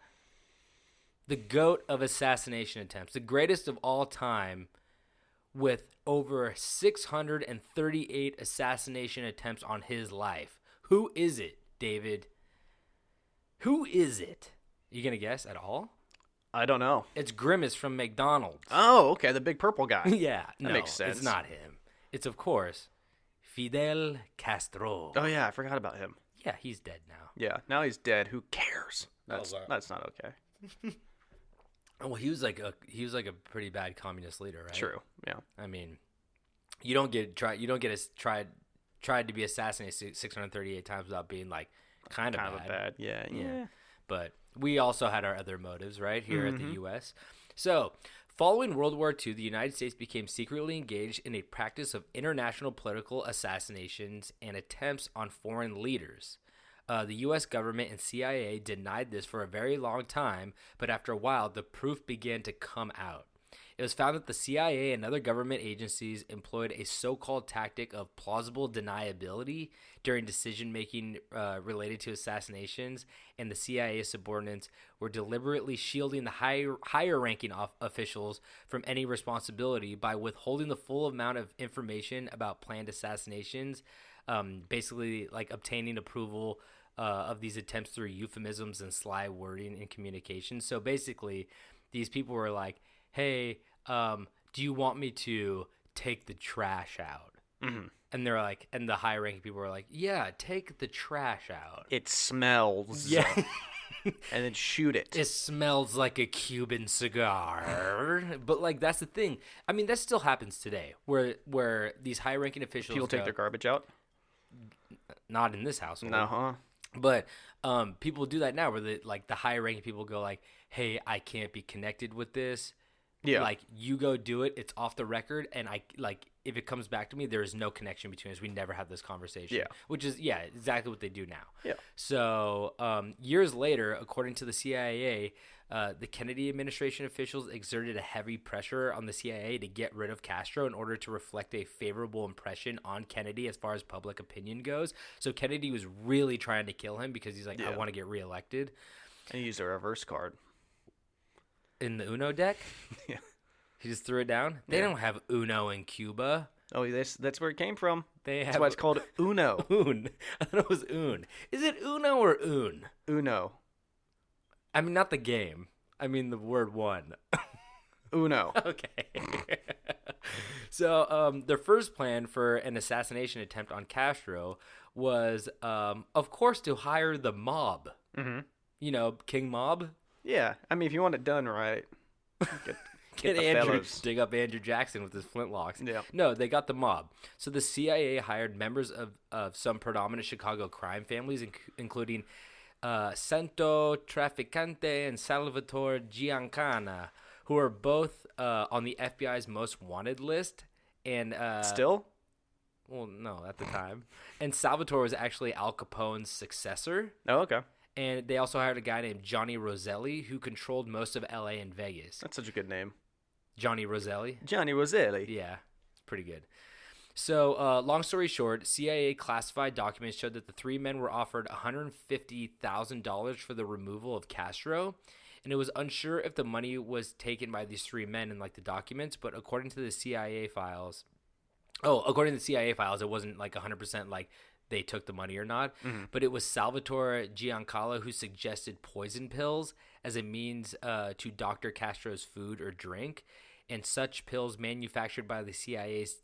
The GOAT of assassination attempts, the greatest of all time, with over 638 assassination attempts on his life. Who is it, David? Who is it? You gonna guess at all? I don't know. It's Grimace from McDonald's. Oh, okay, the big purple guy. Yeah, that makes sense. It's not him. It's, of course, Fidel Castro. Oh, yeah, I forgot about him. Yeah, he's dead now. Yeah, now he's dead. Who cares? That's not okay. Well, he was like a pretty bad communist leader, right? True. Yeah. I mean, you don't get tried to be assassinated 638 times without being like kind of bad. Yeah. But we also had our other motives, right, here at the U.S. So, following World War II, the United States became secretly engaged in a practice of international political assassinations and attempts on foreign leaders. The U.S. government and CIA denied this for a very long time, but after a while, the proof began to come out. It was found that the CIA and other government agencies employed a so-called tactic of plausible deniability during decision-making related to assassinations, and the CIA subordinates were deliberately shielding the higher-ranking officials from any responsibility by withholding the full amount of information about planned assassinations, basically like obtaining approval of these attempts through euphemisms and sly wording in communication. So basically, these people were like, hey, do you want me to take the trash out? Mm-hmm. And they're like, and the high ranking people were like, yeah, take the trash out. It smells. Yeah. And then shoot it. It smells like a Cuban cigar. But like, that's the thing. I mean, that still happens today where these high ranking officials people take their garbage out. Not in this household. No, huh? But people do that now where the high ranking people go like, hey, I can't be connected with this. Yeah. Like, you go do it. It's off the record. And if it comes back to me, there is no connection between us. We never have this conversation. Yeah. Which is, exactly what they do now. Yeah. So, years later, according to the CIA, the Kennedy administration officials exerted a heavy pressure on the CIA to get rid of Castro in order to reflect a favorable impression on Kennedy as far as public opinion goes. So Kennedy was really trying to kill him because he's like, I want to get reelected. And he used a reverse card. In the Uno deck? Yeah. He just threw it down? They don't have Uno in Cuba. Oh, that's where it came from. That's That's why it's called Uno. Un. I thought it was Un. Is it Uno or Un? Uno. I mean, not the game. I mean the word one. Uno. Okay. So their first plan for an assassination attempt on Castro was, of course, to hire the mob. Mm-hmm. You know, King Mob. Yeah. I mean, if you want it done right, get the Andrew, fellas. dig up Andrew Jackson with his flintlocks. Yeah. No, they got the mob. So the CIA hired members of some predominant Chicago crime families, including Santo Traficante and Salvatore Giancana, who are both on the FBI's most wanted list. And Still? well, no, at the time. And Salvatore was actually Al Capone's successor. Oh, okay. And they also hired a guy named Johnny Roselli, who controlled most of LA and Vegas. That's such a good name. Johnny Roselli? Johnny Roselli. Yeah, it's pretty good. So, long story short, CIA classified documents showed that the three men were offered $150,000 for the removal of Castro, and it was unsure if the money was taken by these three men in like the documents, but according to the CIA files, it wasn't like 100% like they took the money or not, but it was Salvatore Giancarlo who suggested poison pills as a means to Dr. Castro's food or drink. And such pills manufactured by the CIA's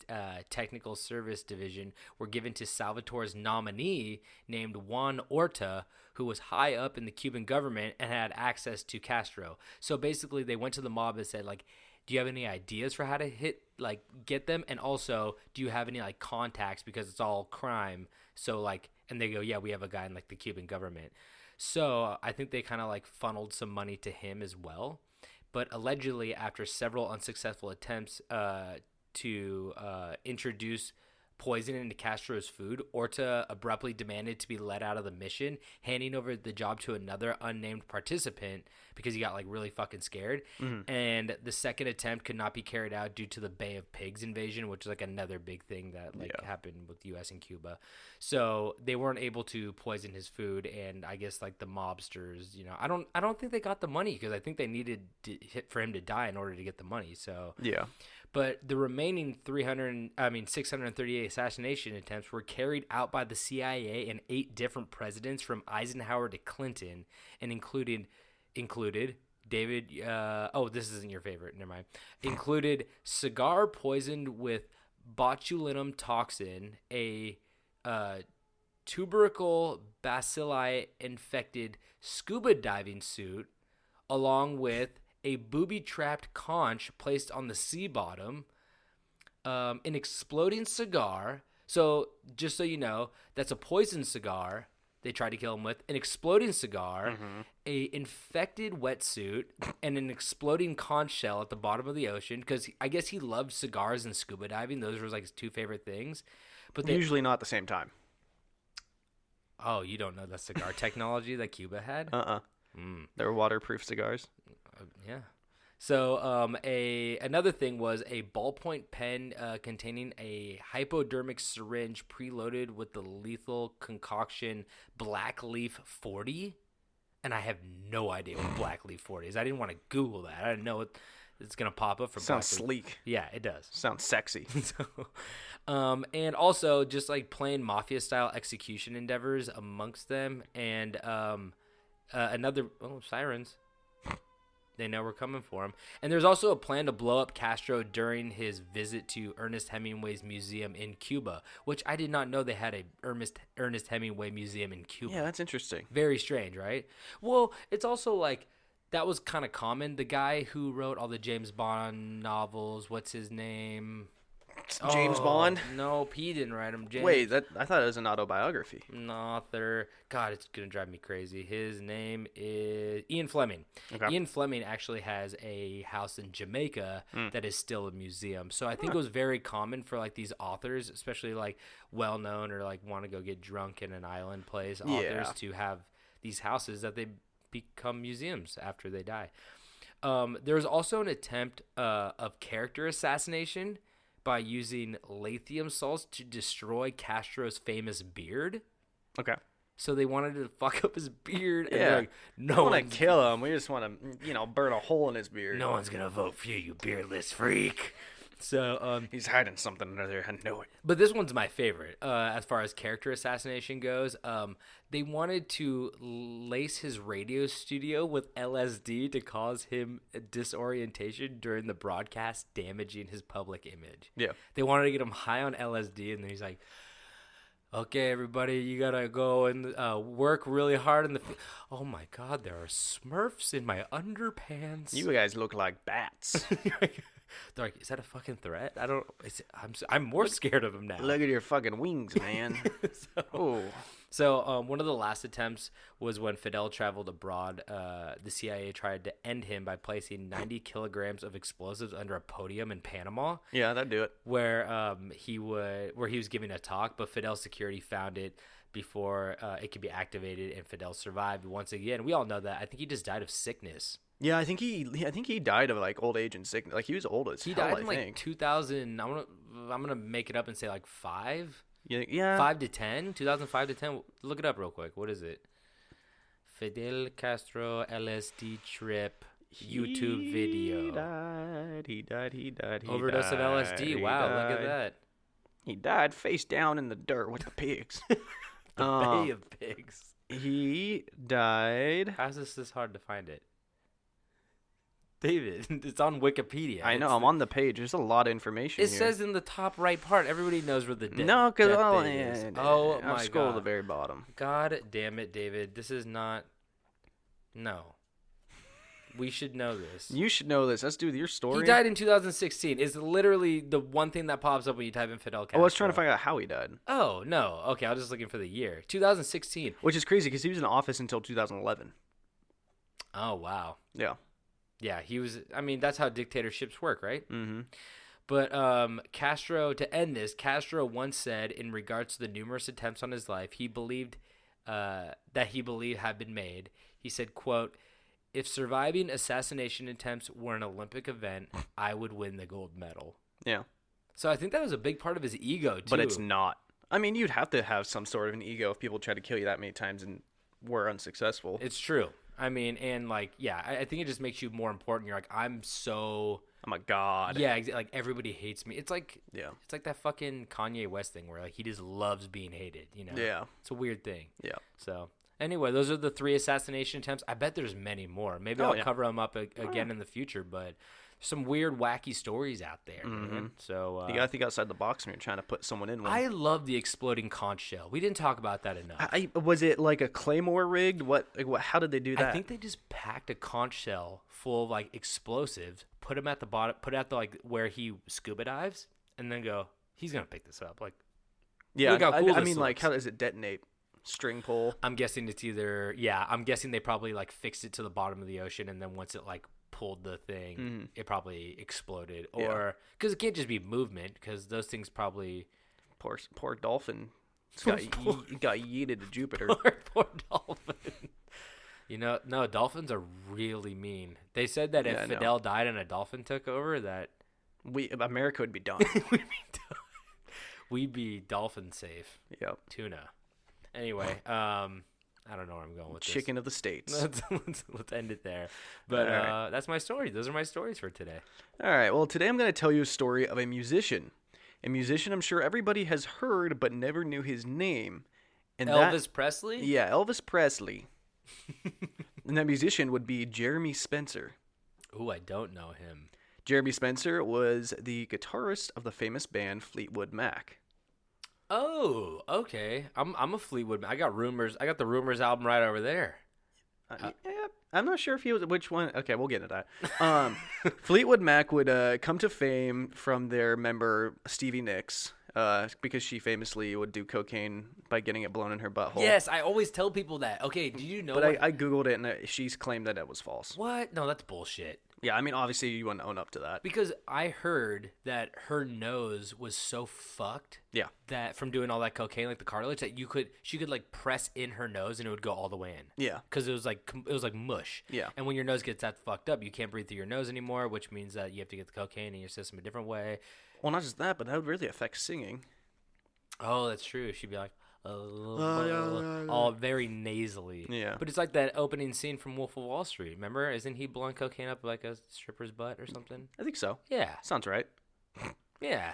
Technical Service Division were given to Salvatore's nominee named Juan Orta, who was high up in the Cuban government and had access to Castro. So basically they went to the mob and said, like, do you have any ideas for how to get them? And also, do you have any like contacts, because it's all crime? So like, and they go, yeah, we have a guy in like the Cuban government. So I think they kind of like funneled some money to him as well. But allegedly, after several unsuccessful attempts to introduce poison into Castro's food, Orta abruptly demanded to be let out of the mission, handing over the job to another unnamed participant because he got like really fucking scared. And the second attempt could not be carried out due to the Bay of Pigs invasion, which is like another big thing that happened with the U.S. and Cuba. So they weren't able to poison his food, and I guess like the mobsters, you know, I don't think they got the money because I think they needed for him to die in order to get the money. So yeah. But the remaining 638 assassination attempts were carried out by the CIA and 8 different presidents from Eisenhower to Clinton, and included David. This isn't your favorite. Never mind. Included cigar poisoned with botulinum toxin, a tubercle bacilli infected scuba diving suit, along with a booby-trapped conch placed on the sea bottom, an exploding cigar. So, just so you know, that's a poison cigar they tried to kill him with, an exploding cigar, a infected wetsuit, and an exploding conch shell at the bottom of the ocean, because I guess he loved cigars and scuba diving. Those were like his 2 favorite things. But Usually not at the same time. Oh, you don't know the cigar technology that Cuba had? They're waterproof cigars. Yeah. So another thing was a ballpoint pen containing a hypodermic syringe preloaded with the lethal concoction Black Leaf 40. And I have no idea what Black Leaf 40 is. I didn't want to Google that. I didn't know it's going to pop up for Sounds Black Leaf. sleek. Yeah, it does. Sounds sexy. And also just like plain mafia style execution endeavors amongst them. And sirens. They know we're coming for him. And there's also a plan to blow up Castro during his visit to Ernest Hemingway's museum in Cuba, which I did not know they had a Ernest Hemingway museum in Cuba. Yeah, that's interesting. Very strange, right? Well, it's also like that was kind of common. The guy who wrote all the James Bond novels, what's his name? James Bond? No, he didn't write them. James. Wait, I thought it was an autobiography. An author. God, it's gonna drive me crazy. His name is Ian Fleming. Okay. Ian Fleming actually has a house in Jamaica that is still a museum. So I think it was very common for like these authors, especially like well known or like want to go get drunk in an island place, authors to have these houses that they become museums after they die. There was also an attempt of character assassination by using lithium salts to destroy Castro's famous beard. Okay. So they wanted to fuck up his beard. And Yeah. they're like, No, we want to kill him. We just want to, burn a hole in his beard. no one's gonna vote for you, you beardless freak. So He's hiding something under there. I know it. but this one's my favorite as far as character assassination goes. They wanted to lace his radio studio with LSD to cause him a disorientation during the broadcast, damaging his public image. Yeah. They wanted to get him high on LSD, and then he's like, okay, everybody, you gotta go and work really hard in the oh my God, there are Smurfs in my underpants. You guys look like bats. They're like, is that a fucking threat? I don't. I'm more scared of him now. Look at your fucking wings, man. So one of the last attempts was when Fidel traveled abroad. The CIA tried to end him by placing 90 kilograms of explosives under a podium in Panama. Yeah, that'd do it. Where he was giving a talk, but Fidel's security found it before it could be activated, and Fidel survived once again. We all know that. I think he just died of sickness. Yeah, I think he died of like old age and sickness. Like he was old as He hell, died in I like think. 2000. I'm gonna make it up and say like 5. Yeah. 5 to 10, 2005 to 10. Look it up real quick. What is it? Fidel Castro LSD trip YouTube video. He died. Overdose of LSD. Wow, look at that. He died face down in the dirt with the pigs. The Bay of Pigs. He died. How's this hard to find it? David, it's on Wikipedia. I know. I'm on the page. There's a lot of information. It says in the top right part. Everybody knows where the No, because is. Oh my scroll God. to the very bottom. God damn it, David. This is not. No. We should know this. You should know this. Let's do your story. He died in 2016. It's literally the one thing that pops up when you type in Fidel Castro. I was trying to find out how he died. Oh, no. Okay, I was just looking for the year. 2016. Which is crazy because he was in office until 2011. Oh, wow. Yeah. Yeah, he was. I mean, that's how dictatorships work, right? Mm-hmm. But Castro, to end this, Castro once said, in regards to the numerous attempts on his life, he believed had been made. He said, quote, "If surviving assassination attempts were an Olympic event, I would win the gold medal." Yeah. So I think that was a big part of his ego, too. But it's not. I mean, you'd have to have some sort of an ego if people try to kill you that many times and were unsuccessful. It's true. I mean, and like, yeah, I think it just makes you more important. You're like, I'm a god. Yeah, like everybody hates me. It's like, Yeah. it's like that fucking Kanye West thing where like he just loves being hated. You know? Yeah. It's a weird thing. Yeah. So anyway, those are the 3 assassination attempts. I bet there's many more. Maybe I'll cover them up again in the future, but some weird, wacky stories out there, man. So You gotta think outside the box when you're trying to put someone in one. I love the exploding conch shell. We didn't talk about that enough. Was it like a claymore rigged? What? How did they do that? I think they just packed a conch shell full of like explosives, put them at the bottom, put it at the like where he scuba dives, and then go, he's gonna pick this up. Like, yeah. look how cool I this mean, like, looks. how does it detonate? String pull. I'm guessing it's either I'm guessing they probably like fixed it to the bottom of the ocean, and then once it like pulled the thing, it probably exploded, or because it can't just be movement, because those things probably Poor dolphin. Got yeeted to Jupiter. poor dolphin. You know, no, dolphins are really mean. They said that if Fidel died and a dolphin took over, that America would be done. we'd be dolphin safe. Yep. Tuna. Anyway, I don't know where I'm going with Chicken of the States. Let's end it there. But that's my story. Those are my stories for today. All right. Well, today I'm going to tell you a story of a musician. A musician I'm sure everybody has heard but never knew his name. And Elvis Presley? Yeah, Elvis Presley. And that musician would be Jeremy Spencer. Ooh, I don't know him. Jeremy Spencer was the guitarist of the famous band Fleetwood Mac. Oh, okay. I'm a Fleetwood. I got Rumors. I got the Rumors album right over there. Yeah, I'm not sure if he was which one. Okay, we'll get into that. Fleetwood Mac would come to fame from their member Stevie Nicks, because she famously would do cocaine by getting it blown in her butthole. Yes, I always tell people that. Okay, do you know? But I googled it and she's claimed that it was false. What? No, that's bullshit. Yeah, I mean, obviously you wouldn't own up to that. Because I heard that her nose was so fucked. Yeah. That from doing all that cocaine, like the cartilage, that she could like press in her nose and it would go all the way in. Yeah. Because it was like mush. Yeah. And when your nose gets that fucked up, you can't breathe through your nose anymore, which means that you have to get the cocaine in your system a different way. Well, not just that, but that would really affect singing. Oh, that's true. She'd be like, all very nasally. Yeah. But it's like that opening scene from Wolf of Wall Street. Remember? Isn't he blowing cocaine up like a stripper's butt or something? I think so. Yeah. Sounds right. Yeah.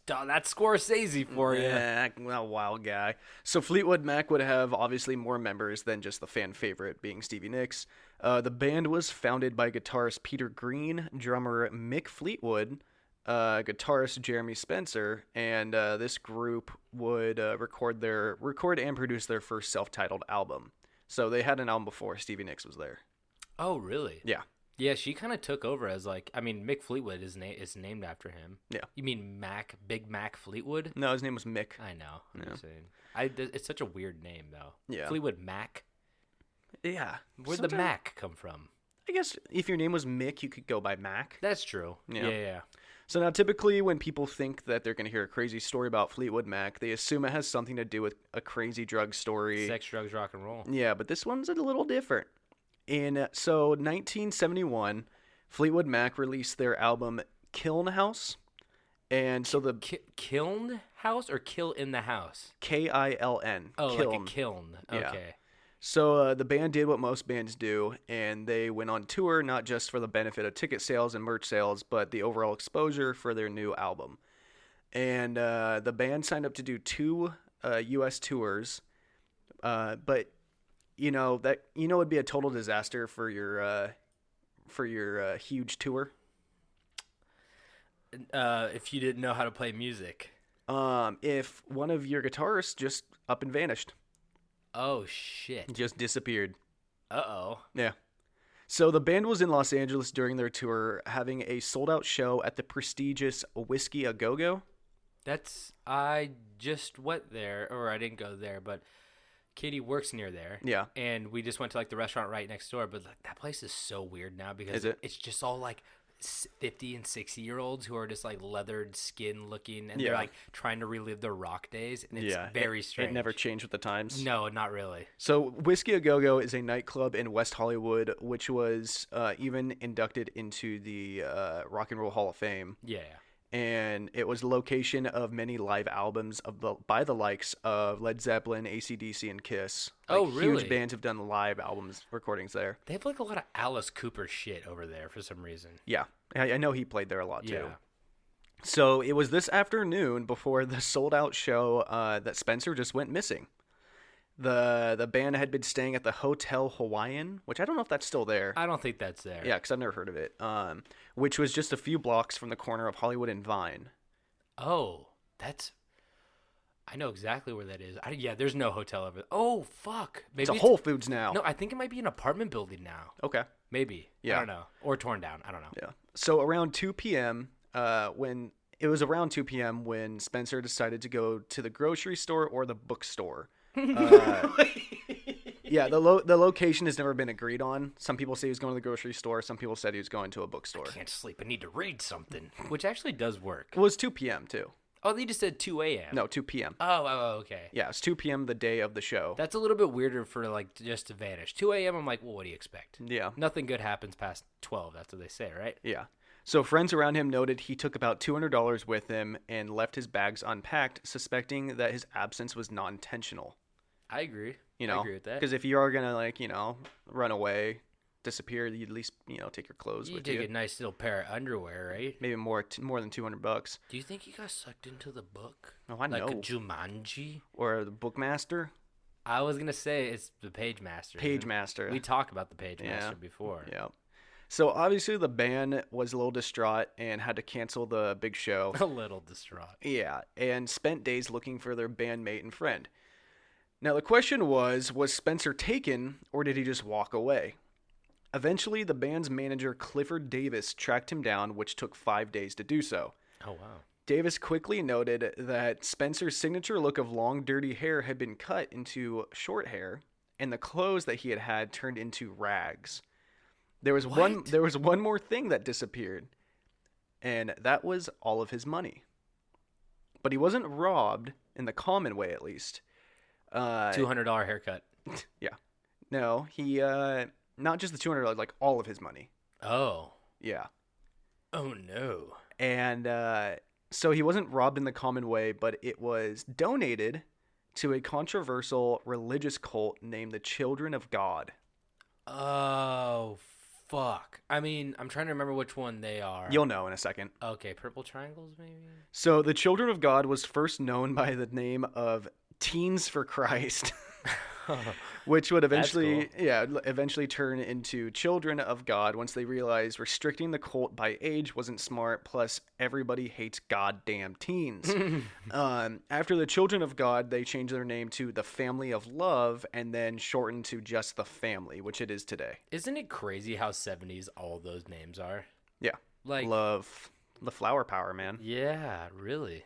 That's Scorsese for you. Yeah, well, wild guy. So Fleetwood Mac would have obviously more members than just the fan favorite being Stevie Nicks. The band was founded by guitarist Peter Green, drummer Mick Fleetwood, guitarist Jeremy Spencer, and this group would record and produce their first self-titled album. So they had an album before Stevie Nicks was there. Oh, really? Yeah. Yeah, she kind of took over as Mick Fleetwood is named after him. Yeah. You mean Big Mac Fleetwood? No, his name was Mick. I know. Yeah. I'm saying. It's such a weird name though. Yeah. Fleetwood Mac. Yeah. Where'd the Mac come from? I guess if your name was Mick, you could go by Mac. That's true. Yeah. Yeah. So now typically when people think that they're going to hear a crazy story about Fleetwood Mac, they assume it has something to do with a crazy drug story. Sex, drugs, rock and roll. Yeah, but this one's a little different. So 1971, Fleetwood Mac released their album Kiln House. And so the Kiln House or Kill in the House? Kiln. Oh, Kiln. like a kiln. Okay. Yeah. So the band did what most bands do, and they went on tour not just for the benefit of ticket sales and merch sales, but the overall exposure for their new album. And the band signed up to do 2 U.S. tours, but it'd be a total disaster for your huge tour. If you didn't know how to play music. If one of your guitarists just up and vanished. Oh, shit. Just disappeared. Uh-oh. Yeah. So the band was in Los Angeles during their tour, having a sold-out show at the prestigious Whiskey A Go-Go. I just went there, or I didn't go there, but Katie works near there. Yeah. And we just went to, the restaurant right next door, but, that place is so weird now because it's just all, 50 and 60-year-olds who are just leathered skin looking, and they're trying to relive their rock days, and it's very strange. It never changed with the times. No, not really. So Whiskey A Go-Go is a nightclub in West Hollywood, which was even inducted into the Rock and Roll Hall of Fame. Yeah. And it was the location of many live albums by the likes of Led Zeppelin, AC/DC, and Kiss. Oh, really? Huge bands have done live albums recordings there. They have a lot of Alice Cooper shit over there for some reason. Yeah, I know he played there a lot too. Yeah. So it was this afternoon before the sold-out show that Spencer just went missing. The band had been staying at the Hotel Hawaiian, which I don't know if that's still there. I don't think that's there. Yeah, because I've never heard of it. Which was just a few blocks from the corner of Hollywood and Vine. Oh, I know exactly where that is. There's no hotel over there. Oh, fuck. Maybe it's a Whole Foods now. No, I think it might be an apartment building now. Okay. Maybe. Yeah. I don't know. Or torn down. I don't know. Yeah. So around 2 p.m., when Spencer decided to go to the grocery store or the bookstore. Yeah, the location has never been agreed on. Some people say he was going to the grocery store. Some people said he was going to a bookstore. I can't sleep. I need to read something. Which actually does work. It was 2 p.m. too. Oh, they just said 2 a.m. No, 2 p.m. Oh, okay. Yeah, it's 2 p.m. the day of the show. That's a little bit weirder for just to vanish. 2 a.m. I'm like, well, what do you expect? Yeah. Nothing good happens past 12. That's what they say, right? Yeah. So friends around him noted he took about $200 with him and left his bags unpacked, suspecting that his absence was not intentional. I agree. I agree with that. Because if you are going to, run away, disappear, you'd at least, take your clothes You with take you. a nice little pair of underwear, right? Maybe more than $200. Do you think he got sucked into the book? Oh, I know. Like a Jumanji? Or the Bookmaster? I was going to say it's the Page Master. Page Master. We talked about the Page Master before. Yeah. So obviously the band was a little distraught and had to cancel the big show. A little distraught. Yeah, and spent days looking for their bandmate and friend. Now, the question was Spencer taken, or did he just walk away? Eventually, the band's manager, Clifford Davis, tracked him down, which took 5 days to do so. Oh, wow. Davis quickly noted that Spencer's signature look of long, dirty hair had been cut into short hair, and the clothes that he had turned into rags. There was one more thing that disappeared, and that was all of his money. But he wasn't robbed, in the common way at least. $200 haircut. Yeah. No, he, not just the $200, like all of his money. Oh. Yeah. Oh, no. And so he wasn't robbed in the common way, but it was donated to a controversial religious cult named the Children of God. Oh, fuck. I mean, I'm trying to remember which one they are. You'll know in a second. Okay, Purple Triangles, maybe? So the Children of God was first known by the name of Teens for Christ. Which would eventually, eventually turn into Children of God once they realized restricting the cult by age wasn't smart. Plus, everybody hates goddamn teens. After the Children of God, they changed their name to the Family of Love, and then shortened to just the Family, which it is today. Isn't it crazy how 70s all those names are? Yeah, Like love the flower power, man. Yeah, really.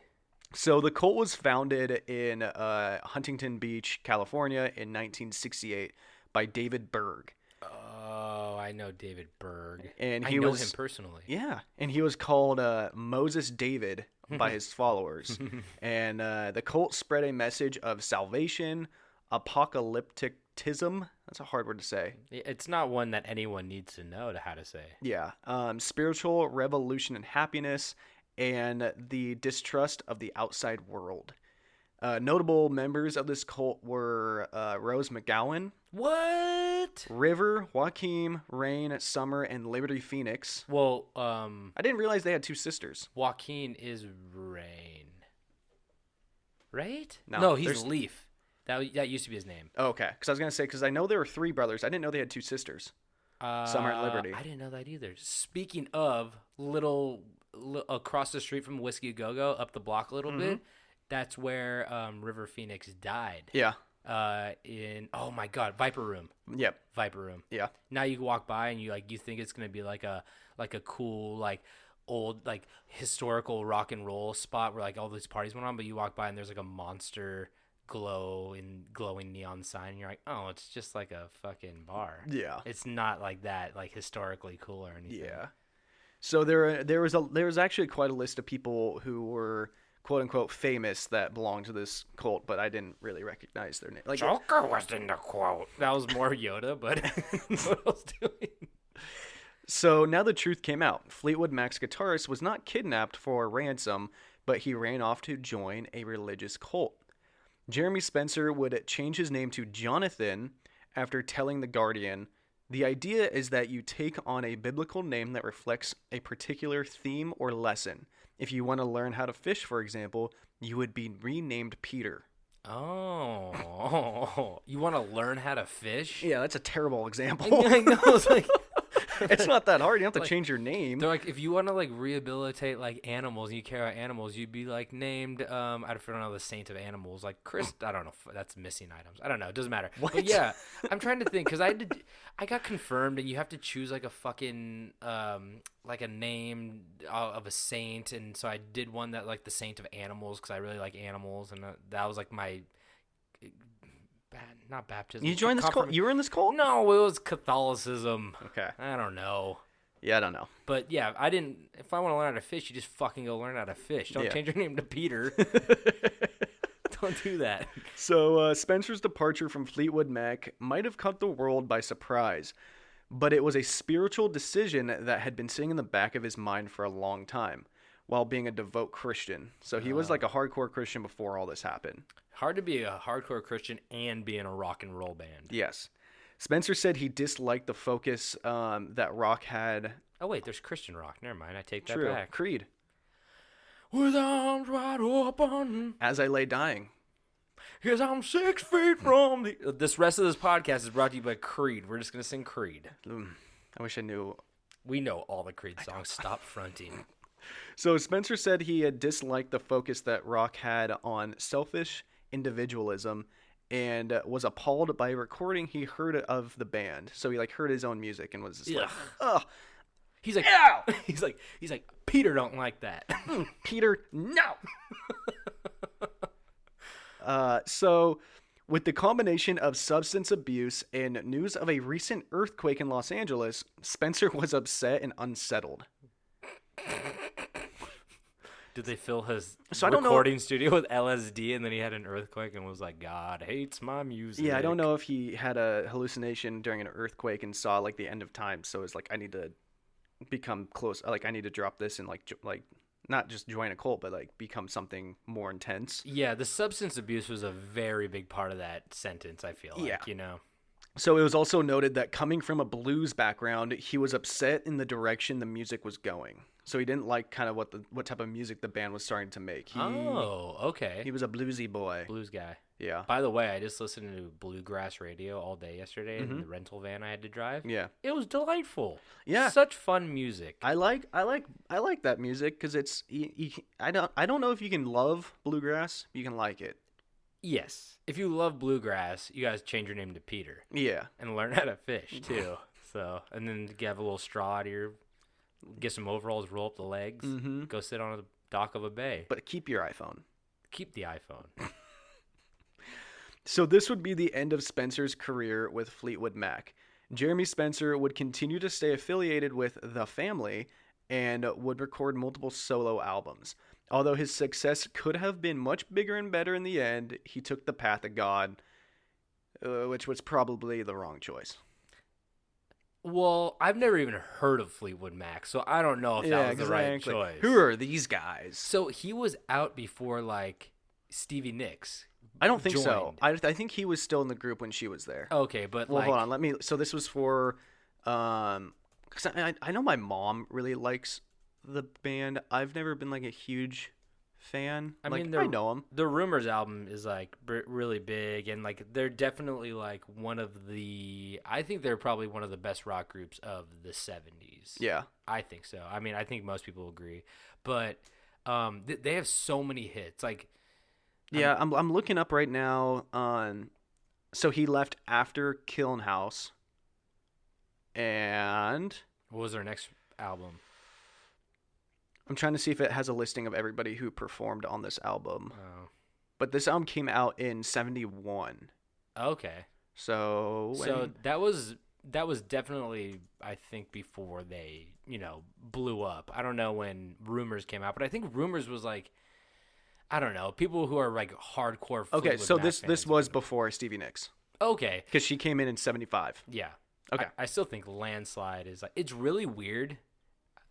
So the cult was founded in Huntington Beach, California in 1968 by David Berg. Oh, I know David Berg. And I he know was him personally. Yeah, and he was called Moses David by his followers. And the cult spread a message of salvation, apocalypticism. That's a hard word to say. It's not one that anyone needs to know how to say. Yeah, spiritual revolution and happiness, and the distrust of the outside world. Notable members of this cult were Rose McGowan, What? River, Joaquin, Rain, Summer, and Liberty Phoenix. Well, I didn't realize they had two sisters. Joaquin is Rain. Right? No, No, he's there's- Leaf. That used to be his name. Oh, okay, because I was going to say, because I know there were three brothers. I didn't know they had two sisters. Summer and Liberty. I didn't know that either. Speaking of little across the street from Whiskey Go Go, up the block a little bit, that's where River Phoenix died. Yeah. Oh my God, Viper Room. Yep. Viper Room. Yeah. Now you walk by and you think it's gonna be like a cool old historical rock and roll spot where all these parties went on, but you walk by and there's a monster glowing neon sign and you're like, oh, it's just like a fucking bar. Yeah. It's not like that historically cool or anything. Yeah. So there was actually quite a list of people who were quote unquote famous that belonged to this cult, but I didn't really recognize their name. Joker was in the quote. That was more Yoda, but what else doing? So now the truth came out. Fleetwood Mac's guitarist was not kidnapped for ransom, but he ran off to join a religious cult. Jeremy Spencer would change his name to Jonathan after telling The Guardian, "The idea is that you take on a biblical name that reflects a particular theme or lesson. If you want to learn how to fish, for example, you would be renamed Peter." Oh, you want to learn how to fish? Yeah, that's a terrible example. I know. It's It's not that hard. You don't have to change your name. They're if you want to rehabilitate animals and you care about animals, you'd be named I don't know, the saint of animals, Chris. I don't know. That's missing items. I don't know. It doesn't matter. What? But yeah, I'm trying to think because I got confirmed and you have to choose a fucking a name of a saint, and so I did one that the saint of animals because I really like animals, and that was my. Not baptism. You joined this cult? You were in this cult? No, it was Catholicism. Okay. I don't know. Yeah, I don't know. But yeah, I didn't. If I want to learn how to fish, you just fucking go learn how to fish. Don't change your name to Peter. Don't do that. So Spencer's departure from Fleetwood Mac might have caught the world by surprise, but it was a spiritual decision that had been sitting in the back of his mind for a long time, while being a devout Christian. So he was a hardcore Christian before all this happened. Hard to be a hardcore Christian and be in a rock and roll band. Yes. Spencer said he disliked the focus that rock had. Oh, wait, there's Christian rock. Never mind. I take that True. back. Creed. With arms wide open. As I Lay Dying. Because I'm 6 feet from the... This rest of this podcast is brought to you by Creed. We're just going to sing Creed. I wish I knew. We know all the Creed songs. Stop fronting. So Spencer said he had disliked the focus that rock had on selfish individualism and was appalled by a recording he heard of the band. So he like heard his own music and was just like, ugh. He's like, Ow! he's like, Peter don't like that. Peter, no. So with the combination of substance abuse and news of a recent earthquake in Los Angeles, Spencer was upset and unsettled. Did they fill his So I don't know- recording studio with LSD and then he had an earthquake and was like, God hates my music? Yeah, I don't know if he had a hallucination during an earthquake and saw like the end of time. So it's like, I need to become close. Like, I need to drop this and like not just join a cult, but like become something more intense. Yeah, the substance abuse was a very big part of that sentence, I feel like, you know? So it was also noted that coming from a blues background, he was upset in the direction the music was going. So he didn't like kind of what type of music the band was starting to make. Okay. He was a bluesy boy. Blues guy. Yeah. By the way, I just listened to bluegrass radio all day yesterday in the rental van I had to drive. Yeah. It was delightful. Yeah. Such fun music. I like that music because it's I don't know if you can love bluegrass, you can like it. Yes. If you love bluegrass, you guys change your name to Peter. Yeah. And learn how to fish too. So, and then have a little straw out of your, get some overalls, roll up the legs, go sit on the dock of a bay. But keep your iPhone. Keep the iPhone. So this would be the end of Spencer's career with Fleetwood Mac. Jeremy Spencer would continue to stay affiliated with The Family and would record multiple solo albums. Although his success could have been much bigger and better in the end, he took the path of God, which was probably the wrong choice. Well, I've never even heard of Fleetwood Mac, so I don't know if that was the right choice. Who are these guys? So he was out before, like, Stevie Nicks. I don't think so. joined. I think he was still in the group when she was there. Okay, but Well, like, hold on. So this was for, because I know my mom really likes the band. I've never been like a huge fan. I like, mean, I know them. The Rumors album is like really big, and like they're definitely like one of the. I think they're probably one of the best rock groups of the '70s. Yeah. I think so. I mean, I think most people agree, but they have so many hits. Like, Yeah, I'm looking up right now on. So he left after Kiln House. And what was their next album? I'm trying to see if it has a listing of everybody who performed on this album. Oh, But this album came out in 1971. okay. So that was definitely, I think, before they blew up. I don't know when Rumors came out, but I think Rumors was like, I don't know, people who are like hardcore. Okay, Fleetwood so Mac this fans was would- before Stevie Nicks okay. because she came in 1975. Yeah. Okay. I still think Landslide is like, it's really weird,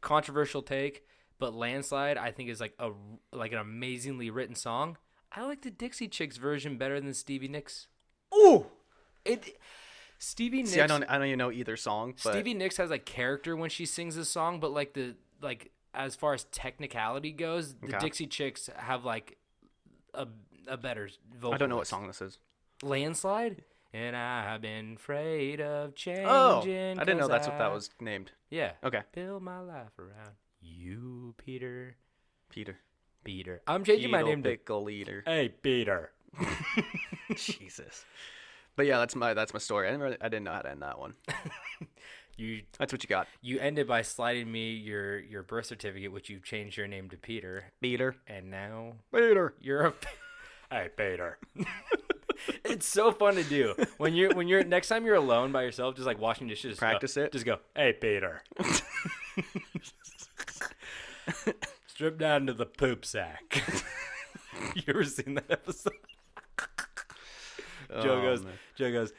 controversial take, but Landslide I think is like an amazingly written song. I like the Dixie Chicks version better than Stevie Nicks. Ooh. Stevie Nicks. See, I don't even know either song. But Stevie Nicks has like character when she sings this song, but like as far as technicality goes, the Okay. Dixie Chicks have like a better vocal. I don't know what song this is. Landslide. And I've been afraid of changing. Oh, I didn't know 'cause that's what that was named. Yeah. Okay. Build my life around you, Peter. Peter. I'm changing my Beetle name to Pickle Eater. Hey, Peter. Jesus. But yeah, that's my story. I didn't know how to end that one. That's what you got. You ended by sliding me your birth certificate, which you changed your name to Peter, Peter. and now Peter. you're a Hey, Peter. It's so fun to do when you're next time you're alone by yourself, just like washing dishes. Just Practice it. Just go, hey, Peter. Strip down to the poop sack. You ever seen that episode? Joe goes,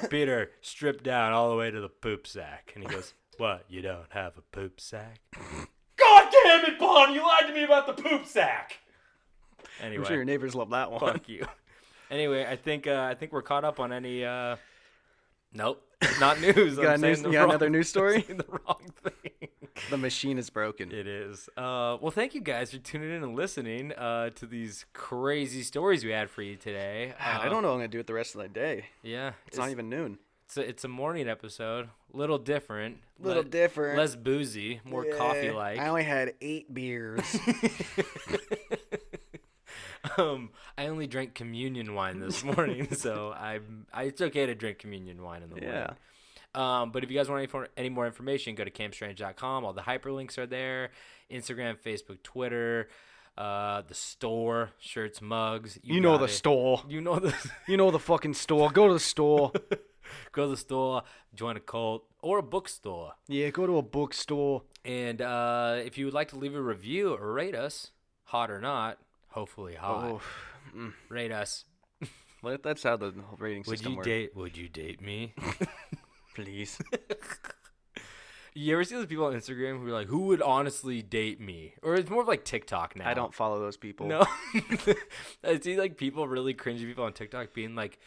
Peter, strip down all the way to the poop sack. And he goes, what, you don't have a poop sack? God damn it, Bon, you lied to me about the poop sack. Anyway, I'm sure your neighbors love that one. fuck you. Anyway, I think we're caught up on any, nope, not news. You got another news story? The wrong thing. The machine is broken. It is. Well, thank you guys for tuning in and listening to these crazy stories we had for you today. I don't know what I'm going to do with the rest of the day. Yeah. It's not even noon. It's a morning episode. Little different. Different. Less boozy. More coffee-like. I only had 8 beers. I only drank communion wine this morning, so it's okay to drink communion wine in the morning. But if you guys want any more information, go to campstrange.com. All the hyperlinks are there. Instagram, Facebook, Twitter, the store, shirts, mugs. You know the store. You know the You know the fucking store. Go to the store. Go to the store, join a cult, or a bookstore. Yeah, go to a bookstore. And if you would like to leave a review or rate us, hot or not, hopefully hot, rate us. Well, that's how the rating system works. Would you date me? Please. You ever see those people on Instagram who are like, who would honestly date me? Or it's more of like TikTok now. I don't follow those people. No. I see like people, really cringy people on TikTok being like,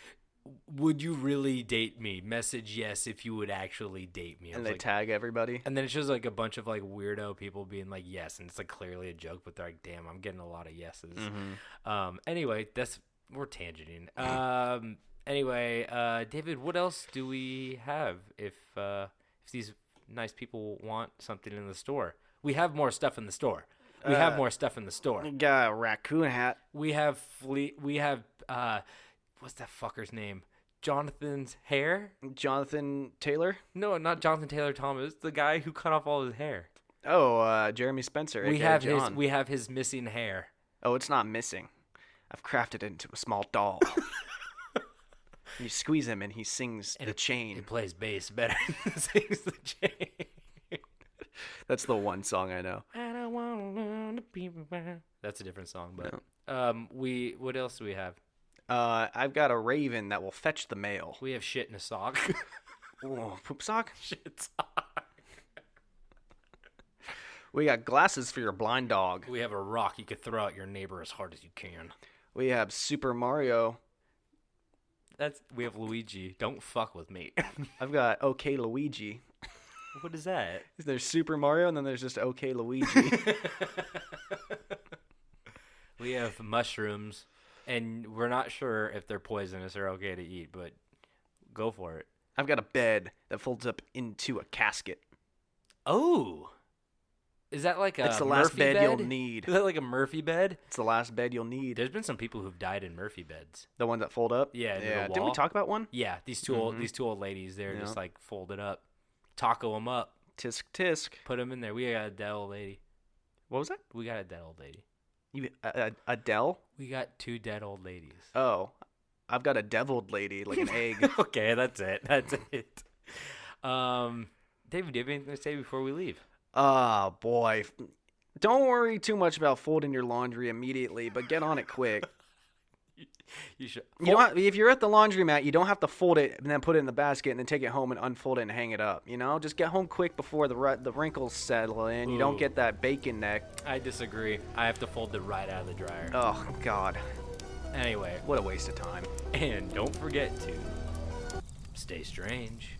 would you really date me? Message yes if you would actually date me. And they like, tag everybody. And then it shows like a bunch of like weirdo people being like yes, and it's like clearly a joke, but they're like, damn, I'm getting a lot of yeses. Anyway, we're tangenting. Anyway, David, what else do we have if these nice people want something in the store? We have more stuff in the store. We have more stuff in the store. We got a raccoon hat. We have what's that fucker's name? Jonathan's hair? Jonathan Taylor? No, not Jonathan Taylor Thomas. The guy who cut off all his hair. Oh, Jeremy Spencer. We have his missing hair. Oh, it's not missing. I've crafted it into a small doll. You squeeze him and he sings the chain. He plays bass better than sings the chain. That's the one song I know. I don't want to learn to be around. That's a different song, but what else do we have? I've got a raven that will fetch the mail. We have shit in a sock. Oh, poop sock? Shit sock. We got glasses for your blind dog. We have a rock you could throw at your neighbor as hard as you can. We have Super Mario. We have Luigi. Don't fuck with me. I've got OK Luigi. What is that? There's Super Mario and then there's just OK Luigi. We have mushrooms, and we're not sure if they're poisonous or okay to eat, but go for it. I've got a bed that folds up into a casket. Oh. Is that like a It's the last Murphy bed bed you'll need. Is that like a Murphy bed? It's the last bed you'll need. There's been some people who've died in Murphy beds. The ones that fold up? Yeah, into the wall. Didn't we talk about one? Yeah, these two old ladies, they're just like folded up. Taco them up. Tisk tisk. Put them in there. We got a dead old lady. What was that? We got a dead old lady. Adele? We got two dead old ladies. Oh, I've got a deviled lady, like an egg. Okay, that's it. That's it. David, do you have anything to say before we leave? Oh, boy. Don't worry too much about folding your laundry immediately, but get on it quick. You should. If you're at the laundromat, you don't have to fold it and then put it in the basket and then take it home and unfold it and hang it up. You know, just get home quick before the wrinkles settle in. You don't get that bacon neck. I disagree. I have to fold it right out of the dryer. Oh, God. Anyway. What a waste of time. And don't forget to stay strange.